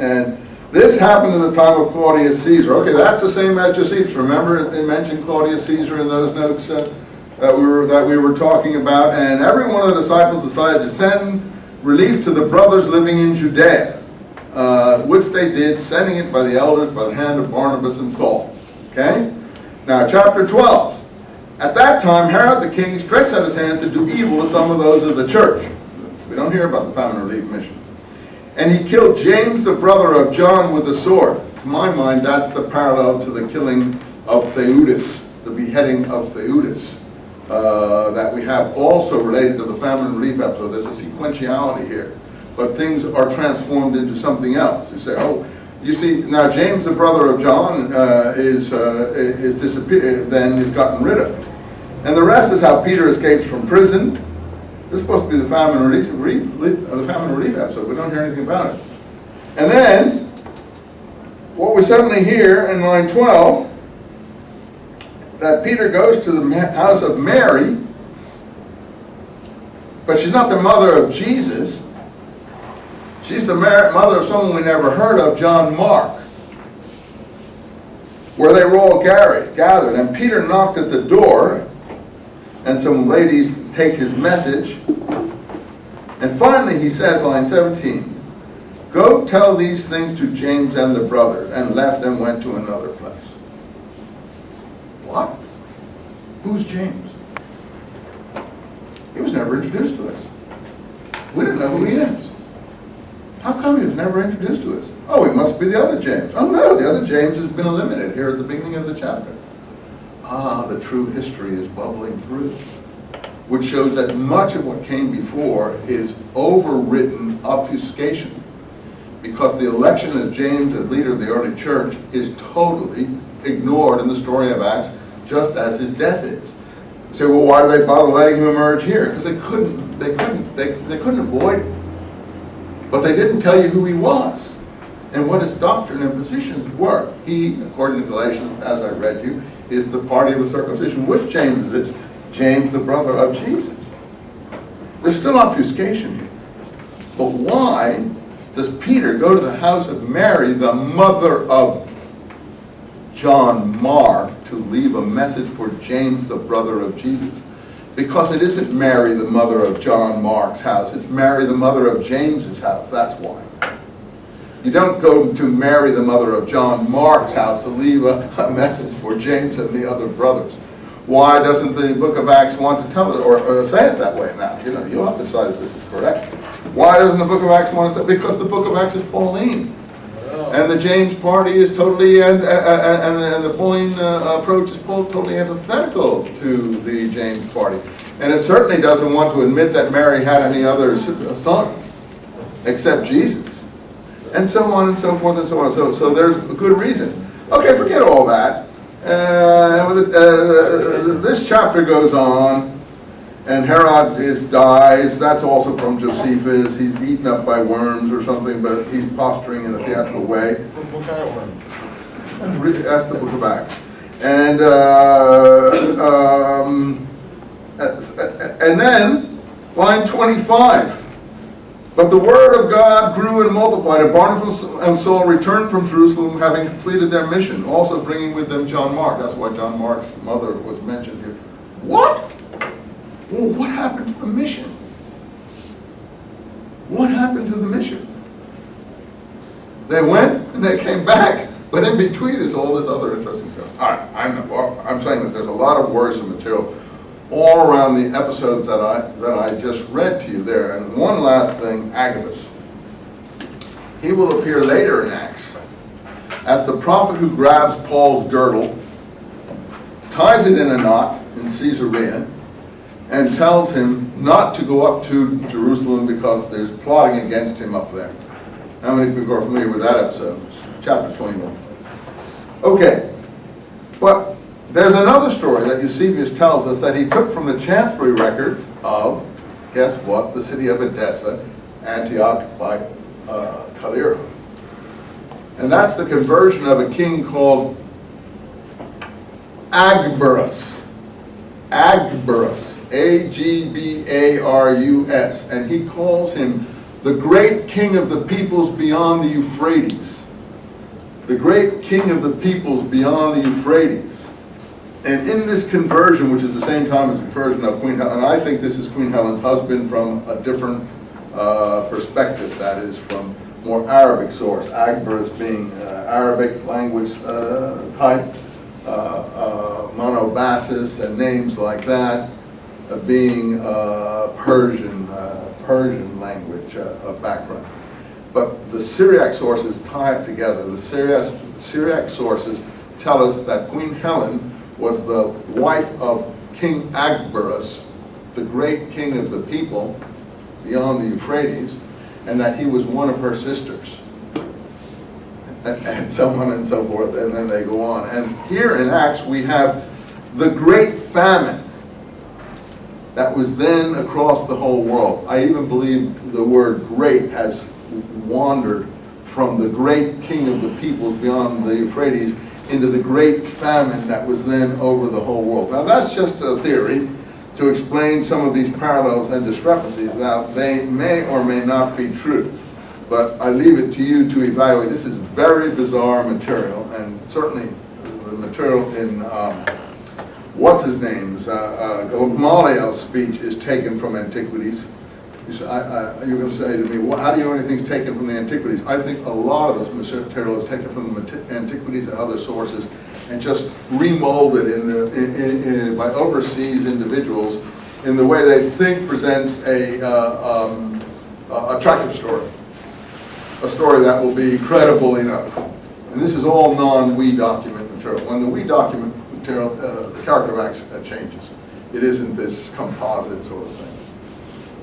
And this happened in the time of Claudius Caesar. Okay, that's the same as Josephus. Remember it mentioned Claudius Caesar in those notes that we were talking about, and every one of the disciples decided to send relief to the brothers living in Judea, which they did, sending it by the elders by the hand of Barnabas and Saul. Okay? Now, chapter 12. At that time, Herod the king stretched out his hand to do evil to some of those of the church. We don't hear about the famine relief mission. And he killed James, the brother of John, with the sword. To my mind, that's the parallel to the killing of Theudas, the beheading of Theudas. That we have also related to the famine relief episode. There's a sequentiality here, but things are transformed into something else. You say, oh, you see, now James, the brother of John, is disappeared, then is gotten rid of, and the rest is how Peter escapes from prison. This is supposed to be the famine relief episode. We don't hear anything about it. And then, what we suddenly hear in line 12. That Peter goes to the house of Mary, but she's not the mother of Jesus. She's the mother of someone we never heard of, John Mark, where they were all gathered. And Peter knocked at the door, and some ladies take his message. And finally he says, line 17, go tell these things to James and the brother, and left and went to another place. What? Who's James? He was never introduced to us. We didn't know who he is. How come he was never introduced to us? Oh, he must be the other James. Oh no, the other James has been eliminated here at the beginning of the chapter. Ah, the true history is bubbling through, which shows that much of what came before is overwritten obfuscation, because the election of James as leader of the early church is totally ignored in the story of Acts, just as his death is. You say, well, why do they bother letting him emerge here? Because they couldn't avoid it. But they didn't tell you who he was and what his doctrine and positions were. He, according to Galatians, as I read you, is the party of the circumcision. Which James is it? James, the brother of Jesus. There's still obfuscation here. But why does Peter go to the house of Mary, the mother of John Mark, to leave a message for James, the brother of Jesus? Because it isn't Mary, the mother of John Mark's house. It's Mary, the mother of James's house. That's why. You don't go to Mary, the mother of John Mark's house, to leave a message for James and the other brothers. Why doesn't the book of Acts want to tell it, or say it that way now? You know, you'll have to decide if this is correct. Why doesn't the book of Acts want to tell it? Because the book of Acts is Pauline. And the James party is totally, and the Pauline approach is totally antithetical to the James party. And it certainly doesn't want to admit that Mary had any other sons except Jesus. And so on and so forth and so on. So there's a good reason. Okay, forget all that. This chapter goes on, and Herod dies. That's also from Josephus. He's eaten up by worms or something, but he's posturing in a theatrical way. What kind of worm? Ask the book of Acts. And then, line 25. But the word of God grew and multiplied, and Barnabas and Saul returned from Jerusalem, having completed their mission, also bringing with them John Mark. That's why John Mark's mother was mentioned here. What? Well, what happened to the mission? What happened to the mission? They went and they came back, but in between is all this other interesting stuff. All right, I'm saying that there's a lot of words and material all around the episodes that I just read to you there. And one last thing, Agabus. He will appear later in Acts as the prophet who grabs Paul's girdle, ties it in a knot in Caesarea, and tells him not to go up to Jerusalem because there's plotting against him up there. How many people are familiar with that episode? Chapter 21. Okay, but there's another story that Eusebius tells us that he took from the chancery records of, guess what, the city of Edessa, Antioch by Calera. And that's the conversion of a king called Agabus. Agabus. A-G-B-A-R-U-S. And he calls him the great king of the peoples beyond the Euphrates. The great king of the peoples beyond the Euphrates. And in this conversion, which is the same time as the conversion of Queen Helen, and I think this is Queen Helen's husband from a different perspective, that is from more Arabic source, Agabus being Arabic language type, Monobasis and names like that, being Persian language background. But the Syriac sources tie it together. The Syriac sources tell us that Queen Helen was the wife of King Agabus, the great king of the people beyond the Euphrates, and that he was one of her sisters. And so on and so forth, and then they go on. And here in Acts we have the great famine that was then across the whole world. I even believe the word great has wandered from the great king of the peoples beyond the Euphrates into the great famine that was then over the whole world. Now that's just a theory to explain some of these parallels and discrepancies. Now they may or may not be true, but I leave it to you to evaluate. This is very bizarre material, and certainly the material in what's his name's Gamaliel's speech is taken from antiquities. You're going to say to me, well, how do you know anything's taken from the antiquities? I think a lot of this material is taken from the antiquities and other sources and just remolded by overseas individuals in the way they think presents a attractive story. a story that will be credible enough. And this is all non-we document material. When the we document material, the character of acts changes. It isn't this composite sort of thing.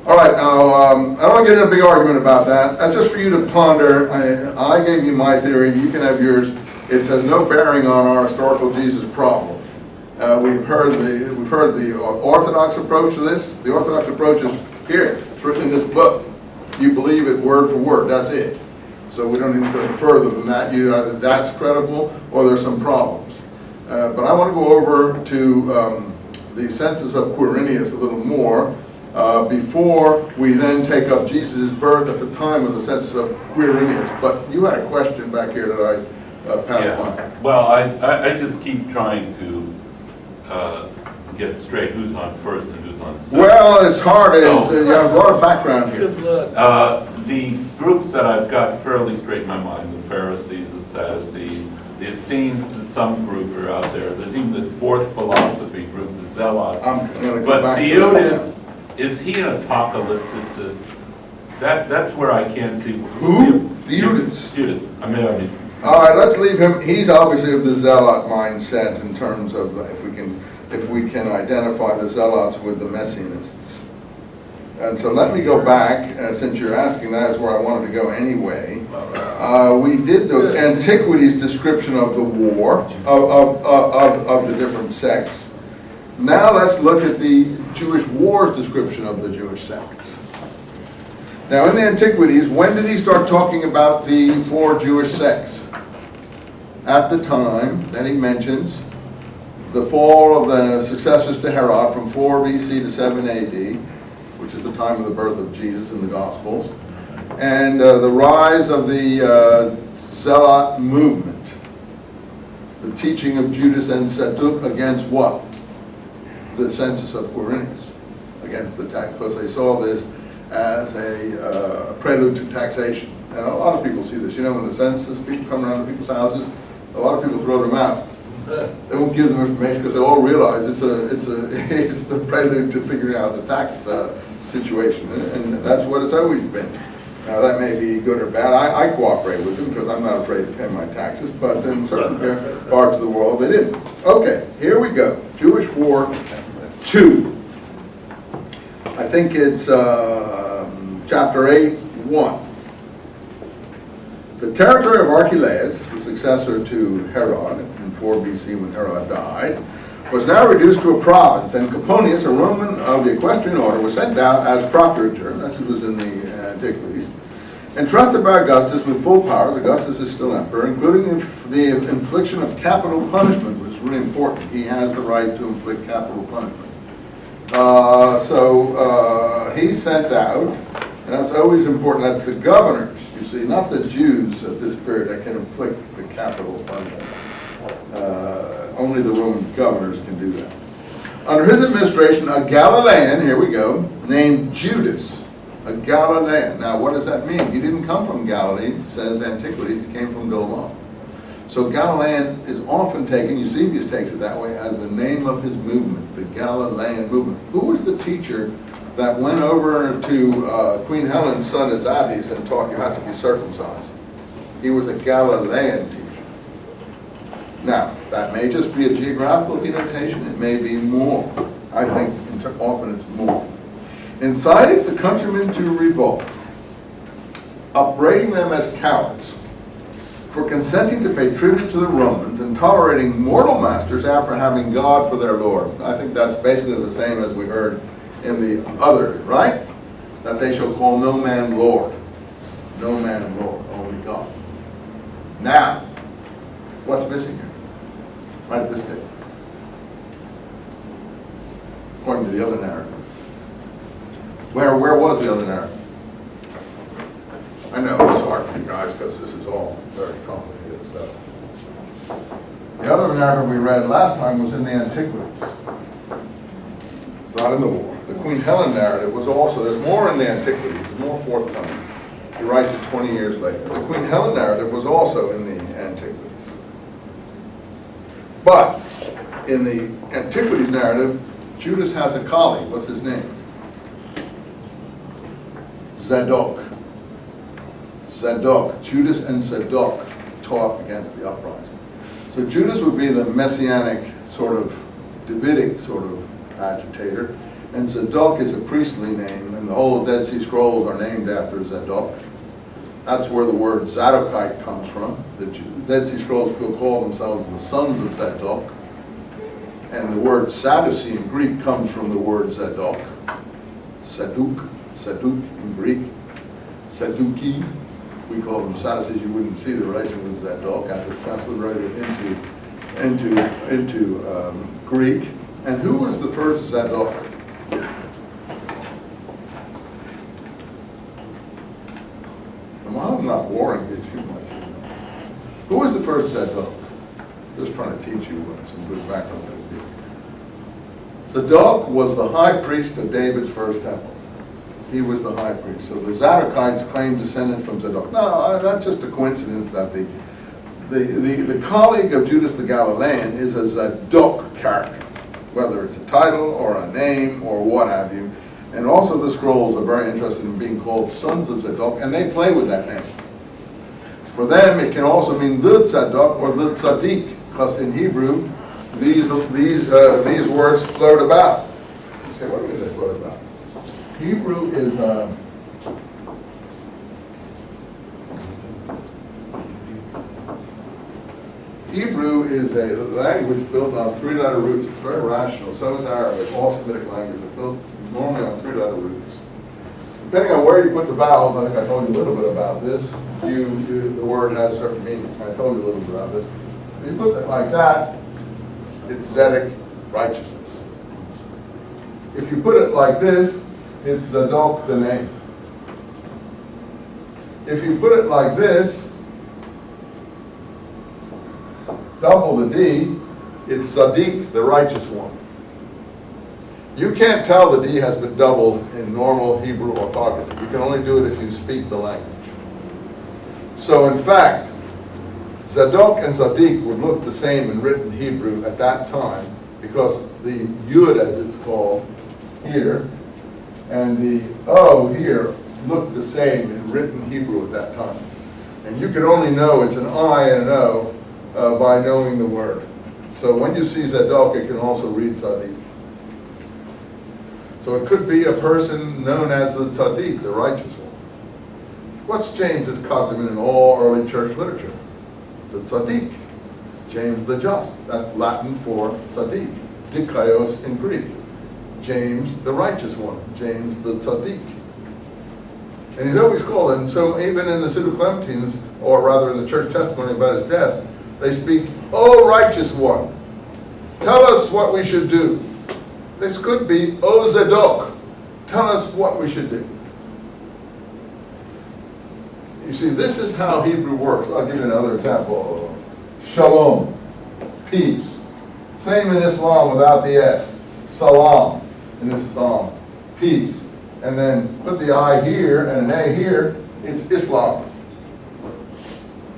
All right, now, I don't want to get in a big argument about that. That's just for you to ponder. I gave you my theory. You can have yours. It has no bearing on our historical Jesus problem. We've heard the Orthodox approach to this. The Orthodox approach is here. It's written in this book. You believe it word for word. That's it. So we don't need to go further than that. Either that's credible or there's some problems. But I want to go over to the census of Quirinius a little more before we then take up Jesus' birth at the time of the census of Quirinius. But you had a question back here that I passed by. Well, I just keep trying to get straight who's on first and who's on second. Well, it's hard. So- You have a lot of background here. Good luck. The groups that I've got fairly straight in my mind, the Pharisees, the Sadducees, the Essenes, some group are out there. There's even this fourth philosophy group, the Zealots. I'm going to go But back to Theodotus, is he an apocalypticist? That's where I can't see. Who? Theodotus. Theodotus. I mean, All right, let's leave him. He's obviously of the zealot mindset in terms of if we can identify the zealots with the messianists. And so let me go back, since you're asking, that is where I wanted to go anyway. We did the antiquities description of the war, of the different sects. Now let's look at the Jewish wars description of the Jewish sects. Now in the antiquities, when did he start talking about the 4 Jewish sects? At the time that he mentions the fall of the successors to Herod from 4 BC to 7 AD, which is the time of the birth of Jesus in the Gospels, and the rise of the Zealot movement, the teaching of Judas and Seduk against what? The census of Quirinius, against the tax, because they saw this as a prelude to taxation. And a lot of people see this. You know, when the census people come around to people's houses, a lot of people throw them out. They won't give them information because they all realize it's the prelude to figuring out the tax situation, and that's what it's always been. Now that may be good or bad. I cooperate with them because I'm not afraid to pay my taxes, but in certain parts of the world they didn't. Okay, here we go. Jewish War 2. I think it's chapter 8, 1. The territory of Archelaus, the successor to Herod in 4 BC when Herod died, was now reduced to a province, and Coponius, a Roman of the equestrian order, was sent out as procurator, as it was in the antiquities, entrusted by Augustus with full powers. Augustus is still emperor, including the infliction of capital punishment, which is really important. He has the right to inflict capital punishment. So he's sent out, and that's always important. That's the governors, you see, not the Jews at this period that can inflict the capital punishment. Only the Roman governors can do that. Under his administration, a Galilean, here we go, named Judas, a Galilean. Now, what does that mean? He didn't come from Galilee, says Antiquities, he came from Golan. So Galilean is often taken, Eusebius takes it that way, as the name of his movement, the Galilean movement. Who was the teacher that went over to Queen Helen's son Azates and taught you how to be circumcised? He was a Galilean teacher. Now, that may just be a geographical denotation, it may be more. I think often it's more. Inciting the countrymen to revolt, upbraiding them as cowards for consenting to pay tribute to the Romans and tolerating mortal masters after having God for their Lord. I think that's basically the same as we heard in the other, right? That they shall call no man Lord. No man Lord, only God. Now, what's missing here? Right at this date. According to the other narrative. Where was the other narrative? I know it's hard for you guys because this is all very complicated stuff. The other narrative we read last time was in the Antiquities. It's not in the war. The Queen Helen narrative was also, there's more in the Antiquities, there's more forthcoming. He writes it 20 years later. The Queen Helen narrative was also in the Antiquities. But in the Antiquities narrative, Judas has a colleague. What's his name? Zadok. Zadok. Judas and Zadok taught against the uprising. So Judas would be the messianic sort of Davidic sort of agitator, and Zadok is a priestly name, and the whole Dead Sea Scrolls are named after Zadok. That's where the word Zadokite comes from. The Dead Sea Scrolls will call themselves the sons of Zadok, and the word Sadducee in Greek comes from the word Zadok. Saduk in Greek. Saduki, we call them Sadducees. You wouldn't see the relation with Zadok after it's transliterated into Greek. And who was the first Zadok? Well, I'm not boring you too much. Who was the first Zadok? Just trying to teach you some good background. Zadok was the high priest of David's first temple. He was the high priest. So the Zadokites claim descendant from Zadok. No, that's just a coincidence that the colleague of Judas the Galilean is a Zadok character, whether it's a title or a name or what have you. And also the scrolls are very interested in being called sons of Zadok, and they play with that name. For them, it can also mean the Zadok or the Tzaddik, because in Hebrew, these words float about. You say, what do they float about? Hebrew is a language built on three-letter roots. It's very rational. So is Arabic. All Semitic languages are built normally on three-letter roots. Depending on where you put the vowels, I think I told you a little bit about this. The word has certain meanings. I told you a little bit about this. If you put it like that, it's Zedek, righteousness. If you put it like this, it's Zadok, the name. If you put it like this, double the D, it's Sadiq, the righteous one. You can't tell the D has been doubled in normal Hebrew orthography. You can only do it if you speak the language. So in fact, Zadok and Sadiq would look the same in written Hebrew at that time, because the Yud, as it's called here, and the O here looked the same in written Hebrew at that time. And you could only know it's an I and an O by knowing the word. So when you see Zadok, it can also read Sadiq. So it could be a person known as the Tzaddik, the righteous one. What's James's cognomen in all early church literature? The Tzaddik. James the Just. That's Latin for Tzaddik. Dikaios in Greek. James the righteous one. James the Tzaddik. And he's always called, and so even in the Pseudo-Clementines, or rather in the church testimony about his death, they speak, "O righteous one, tell us what we should do." This could be, "O Zadok, tell us what we should do." You see, this is how Hebrew works. I'll give you another example. Shalom, peace. Same in Islam without the S. Salam in Islam, peace. And then put the I here and an A here, it's Islam.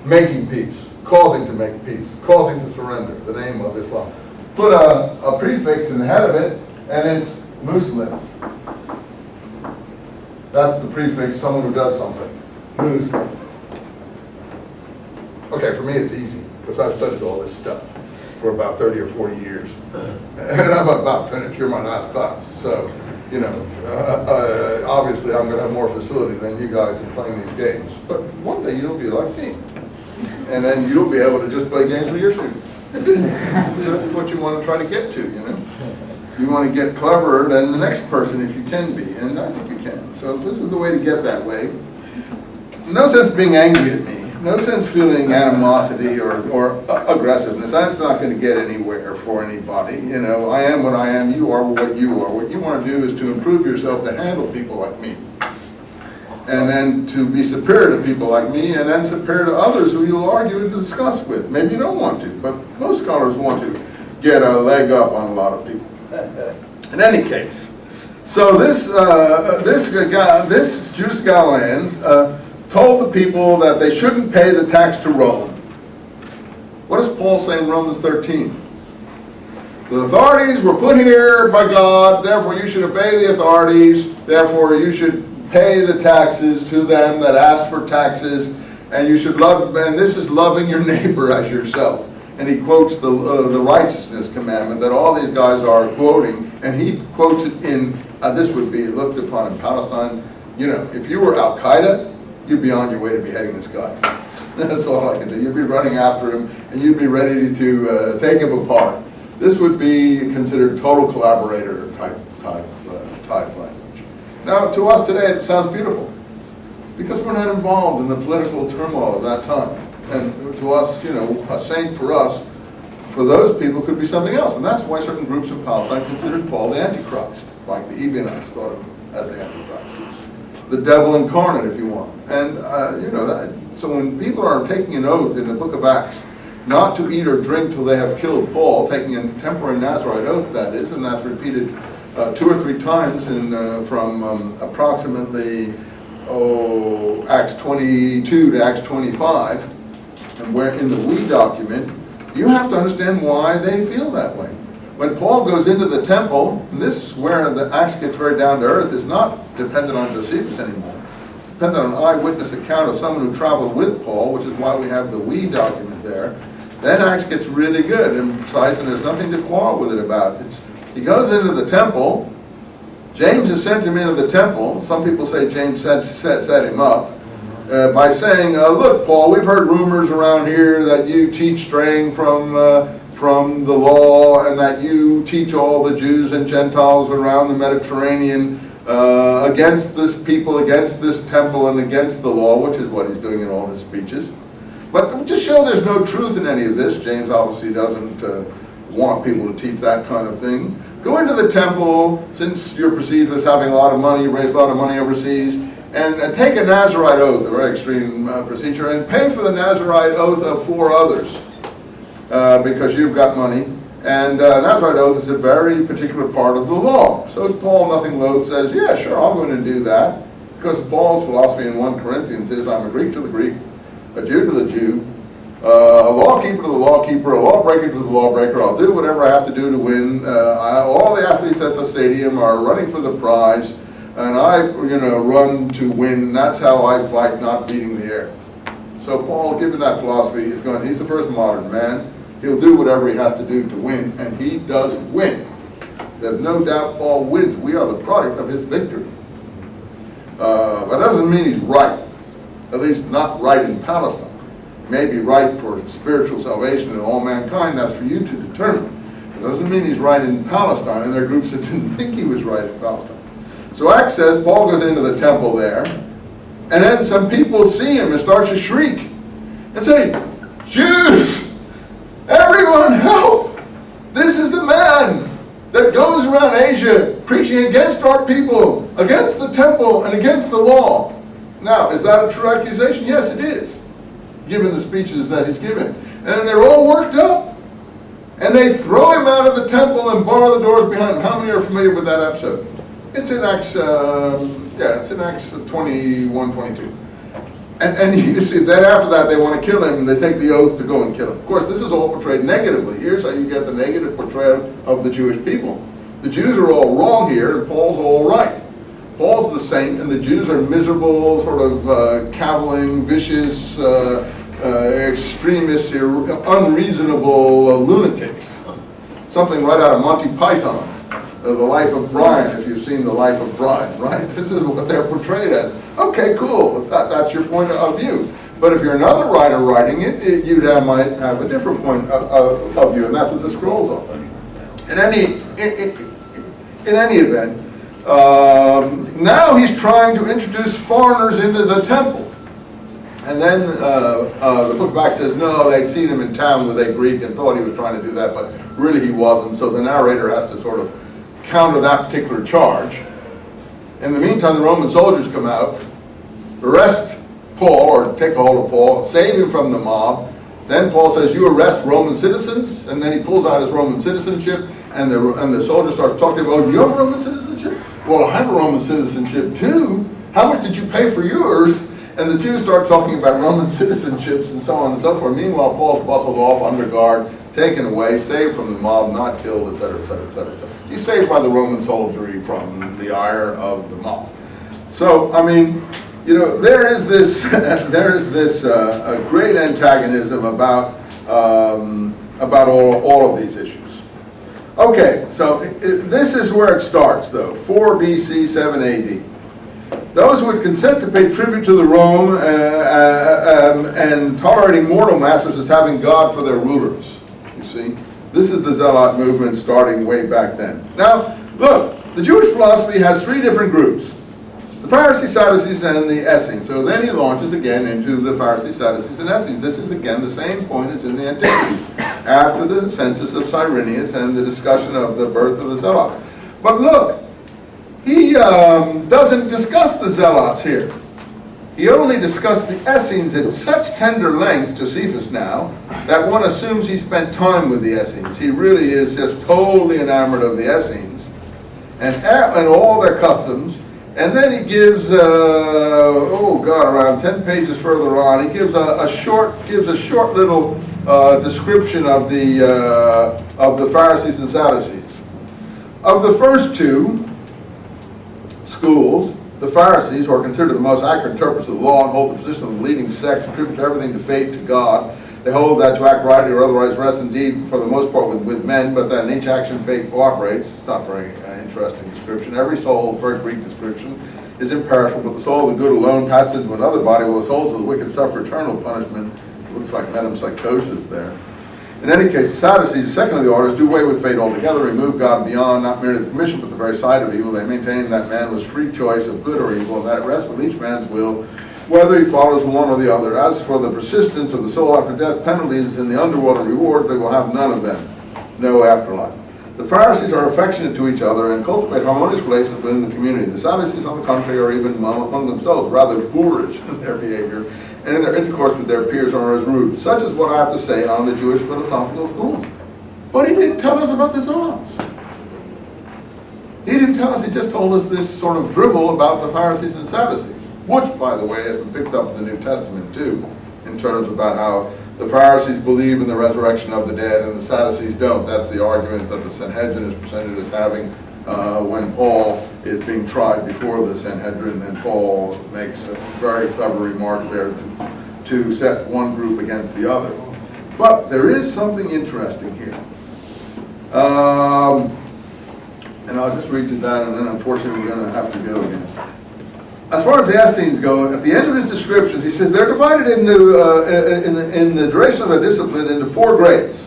Making peace, causing to make peace, causing to surrender, the name of Islam. Put a prefix in the head of it, and it's Muslim. That's the prefix, someone who does something. Muslim. Okay, for me it's easy, because I've studied all this stuff for about 30 or 40 years. And I'm about finished. You're my last class. So, you know, obviously I'm going to have more facility than you guys in playing these games. But one day you'll be like me. And then you'll be able to just play games with your students. That's what you want to try to get to, you know. You want to get cleverer than the next person if you can be, and I think you can. So this is the way to get that way. No sense being angry at me. No sense feeling animosity or aggressiveness. I'm not going to get anywhere for anybody. You know, I am what I am. You are what you are. What you want to do is to improve yourself to handle people like me. And then to be superior to people like me, and then superior to others who you'll argue and discuss with. Maybe you don't want to, but most scholars want to get a leg up on a lot of people. In any case, so this Judas Galileans told the people that they shouldn't pay the tax to Rome. What does Paul say in Romans 13? The authorities were put here by God, therefore you should obey the authorities, therefore you should pay the taxes to them that ask for taxes, and you should love, and this is loving your neighbor as yourself. And he quotes the righteousness commandment that all these guys are quoting, and he quotes it in, this would be looked upon in Palestine. You know, if you were Al-Qaeda, you'd be on your way to beheading this guy. That's all I can do. You'd be running after him, and you'd be ready to take him apart. This would be considered total collaborator type language. Now, to us today, it sounds beautiful, because we're not involved in the political turmoil of that time. And to us, you know, a saint for us, for those people, could be something else. And that's why certain groups in Palestine considered Paul the Antichrist, like the Ebionites thought of him as the Antichrist. The devil incarnate, if you want. And, you know, so when people are taking an oath in the book of Acts, not to eat or drink till they have killed Paul, taking a temporary Nazarite oath, that is, and that's repeated 2 or 3 times from approximately Acts 22 to Acts 25, and where in the we document, you have to understand why they feel that way. When Paul goes into the temple, and this is where the Acts gets very down to earth, is not dependent on Josephus anymore. It's dependent on an eyewitness account of someone who traveled with Paul, which is why we have the we document there. Then Acts gets really good and precise, and there's nothing to quarrel with it about. He goes into the temple. James has sent him into the temple. Some people say James set him up by saying, look, Paul, we've heard rumors around here that you teach straying from the law, and that you teach all the Jews and Gentiles around the Mediterranean against this people, against this temple, and against the law, which is what he's doing in all his speeches. But to show there's no truth in any of this, James obviously doesn't want people to teach that kind of thing. Go into the temple, since you're perceived as having a lot of money, you raise a lot of money overseas, and take a Nazarite oath, a very extreme procedure, and pay for the Nazarite oath of 4 others, because you've got money. And Nazarite oath is a very particular part of the law. So Paul, nothing loath, says, yeah, sure, I'll go in and do that, because Paul's philosophy in 1 Corinthians is, I'm a Greek to the Greek, a Jew to the Jew, a lawkeeper to the lawkeeper, a lawbreaker to the lawbreaker. I'll do whatever I have to do to win. All the athletes at the stadium are running for the prize, and I, run to win. That's how I fight, not beating the air. So Paul, given that philosophy, he's the first modern man. He'll do whatever he has to do to win, and he does win. There's no doubt Paul wins. We are the product of his victory. But that doesn't mean he's right. At least not right in Palestine. He may be right for spiritual salvation in all mankind. That's for you to determine. It doesn't mean he's right in Palestine, and there are groups that didn't think he was right in Palestine. So Acts says Paul goes into the temple there, and then some people see him and start to shriek and say, Jews, everyone help! This is the man that goes around Asia preaching against our people, against the temple, and against the law. Now, is that a true accusation? Yes, it is, given the speeches that he's given. And they're all worked up. And they throw him out of the temple and bar the doors behind him. How many are familiar with that episode? It's in Acts, it's in Acts 21, 22. And you see, then after that, they want to kill him, and they take the oath to go and kill him. Of course, this is all portrayed negatively. Here's how you get the negative portrayal of the Jewish people. The Jews are all wrong here, and Paul's all right. Paul's the saint, and the Jews are miserable, sort of cavilling, vicious, extremists, unreasonable lunatics. Something right out of Monty Python, The Life of Brian, if you've seen The Life of Brian, right? This is what they're portrayed as. Okay, cool, that's your point of view. But if you're another writer writing it, you might have a different point of view, and that's what the scrolls are. In any event, now he's trying to introduce foreigners into the temple. And then the book of Acts says, no, they'd seen him in town with a Greek and thought he was trying to do that, but really he wasn't. So the narrator has to sort of counter that particular charge. In the meantime, the Roman soldiers come out, arrest Paul, or take a hold of Paul, save him from the mob. Then Paul says, you arrest Roman citizens, and then he pulls out his Roman citizenship, and the soldier starts talking about, oh, you have a Roman citizenship? Well, I have a Roman citizenship too. How much did you pay for yours? And the two start talking about Roman citizenships and so on and so forth. Meanwhile, Paul's bustled off under guard, taken away, saved from the mob, not killed, etc., etc., etc., etc. He's saved by the Roman soldiery from the ire of the mob. So, I mean, you know, there is this, there is this great antagonism about all of these issues. Okay, so this is where it starts, though, 4 BC, 7 AD. Those who would consent to pay tribute to the Rome and tolerating mortal masters as having God for their rulers. You see, this is the Zealot movement starting way back then. Now, look, the Jewish philosophy has 3 different groups: the Pharisees, Sadducees, and the Essenes. So then he launches again into the Pharisees, Sadducees, and Essenes. This is again the same point as in the Antiquities, after the census of Cyrenius and the discussion of the birth of the Zealots. But look, he doesn't discuss the Zealots here. He only discussed the Essenes at such tender length, Josephus now, that one assumes he spent time with the Essenes. He really is just totally enamored of the Essenes and all their customs. And then he gives, around 10 pages further on, he gives a short little description of the Pharisees and Sadducees. Of the first 2 schools, the Pharisees, who are considered the most accurate interpreters of the law and hold the position of the leading sect, contribute everything to faith, to God. They hold that to act rightly or otherwise rest indeed for the most part with men, but that in each action faith cooperates. It's not very interesting description. Every soul, very Greek description, is imperishable, but the soul of the good alone passes into another body, while the souls of the wicked suffer eternal punishment. Looks like metempsychosis there. In any case, the Sadducees, second of the orders, do away with fate altogether, remove God beyond not merely the commission but the very sight of evil. They maintain that man was free choice of good or evil, and that it rests with each man's will, whether he follows the one or the other. As for the persistence of the soul after death, penalties in the underworld and rewards, they will have none of them. No afterlife. The Pharisees are affectionate to each other and cultivate harmonious relations within the community. The Sadducees, on the contrary, are even among themselves rather boorish in their behavior, and in their intercourse with their peers are as rude. Such is what I have to say on the Jewish philosophical schools. But he didn't tell us about the Zealots. He didn't tell us, he just told us this sort of drivel about the Pharisees and Sadducees, which, by the way, has been picked up in the New Testament too, in terms about how the Pharisees believe in the resurrection of the dead and the Sadducees don't. That's the argument that the Sanhedrin is presented as having when Paul is being tried before the Sanhedrin, and Paul makes a very clever remark there to set one group against the other. But there is something interesting here. And I'll just read you that, and then unfortunately we're going to have to go again. As far as the Essenes go, at the end of his descriptions, he says they're divided into, in the duration of their discipline, into 4 grades.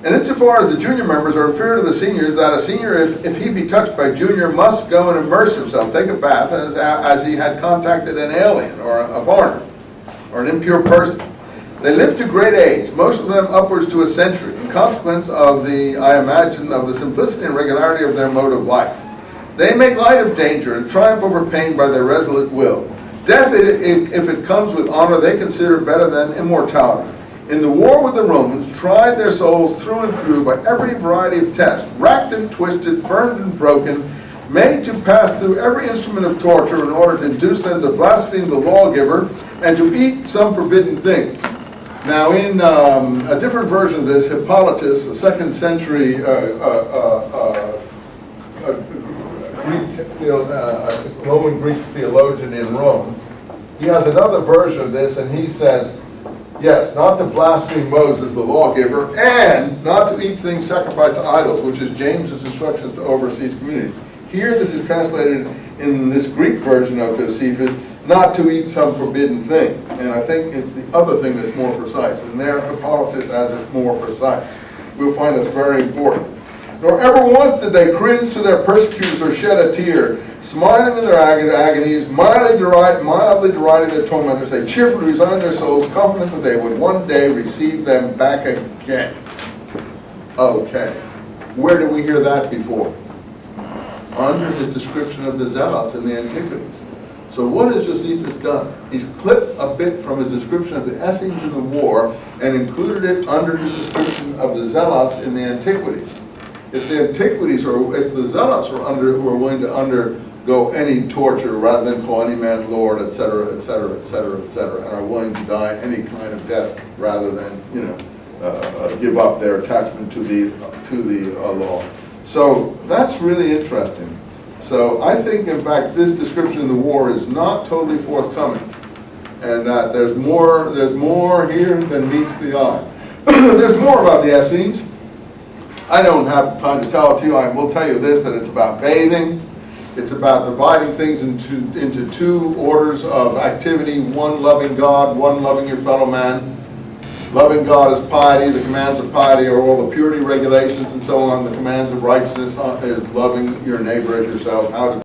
And insofar as the junior members are inferior to the seniors, that a senior, if he be touched by junior, must go and immerse himself, take a bath, as he had contacted an alien or a foreigner or an impure person. They live to great age, most of them upwards to a century, in consequence of I imagine, of the simplicity and regularity of their mode of life. They make light of danger and triumph over pain by their resolute will. Death, if it comes with honor, they consider better than immortality. In the war with the Romans, tried their souls through and through by every variety of test, racked and twisted, burned and broken, made to pass through every instrument of torture in order to induce them to blaspheme the lawgiver and to eat some forbidden thing. Now, in a different version of this, Hippolytus, a 2nd century Roman Greek theologian in Rome, he has another version of this, and he says, yes, not to blaspheme Moses, the lawgiver, and not to eat things sacrificed to idols, which is James's instructions to overseas communities. Here, this is translated in this Greek version of Josephus, not to eat some forbidden thing. And I think it's the other thing that's more precise. And there, Hippolytus has it more precise. We'll find this very important. Nor ever once did they cringe to their persecutors or shed a tear, smiling in their agonies, mildly deriding their tormentors. They cheerfully resigned their souls, confident that they would one day receive them back again. Okay. Where did we hear that before? Under his description of the Zealots in the Antiquities. So what has Josephus done? He's clipped a bit from his description of the Essenes in the war and included it under his description of the Zealots in the Antiquities. It's the Antiquities, or it's the Zealots who are willing to undergo any torture rather than call any man Lord, etc., etc., etc., etc., and are willing to die any kind of death rather than, give up their attachment to the law. So that's really interesting. So I think, in fact, this description of the war is not totally forthcoming, and that there's more here than meets the eye. There's more about the Essenes. I don't have time to tell it to you. I will tell you this, that it's about bathing. It's about dividing things into two orders of activity, one loving God, one loving your fellow man. Loving God is piety. The commands of piety are all the purity regulations and so on. The commands of righteousness is loving your neighbor as yourself. How to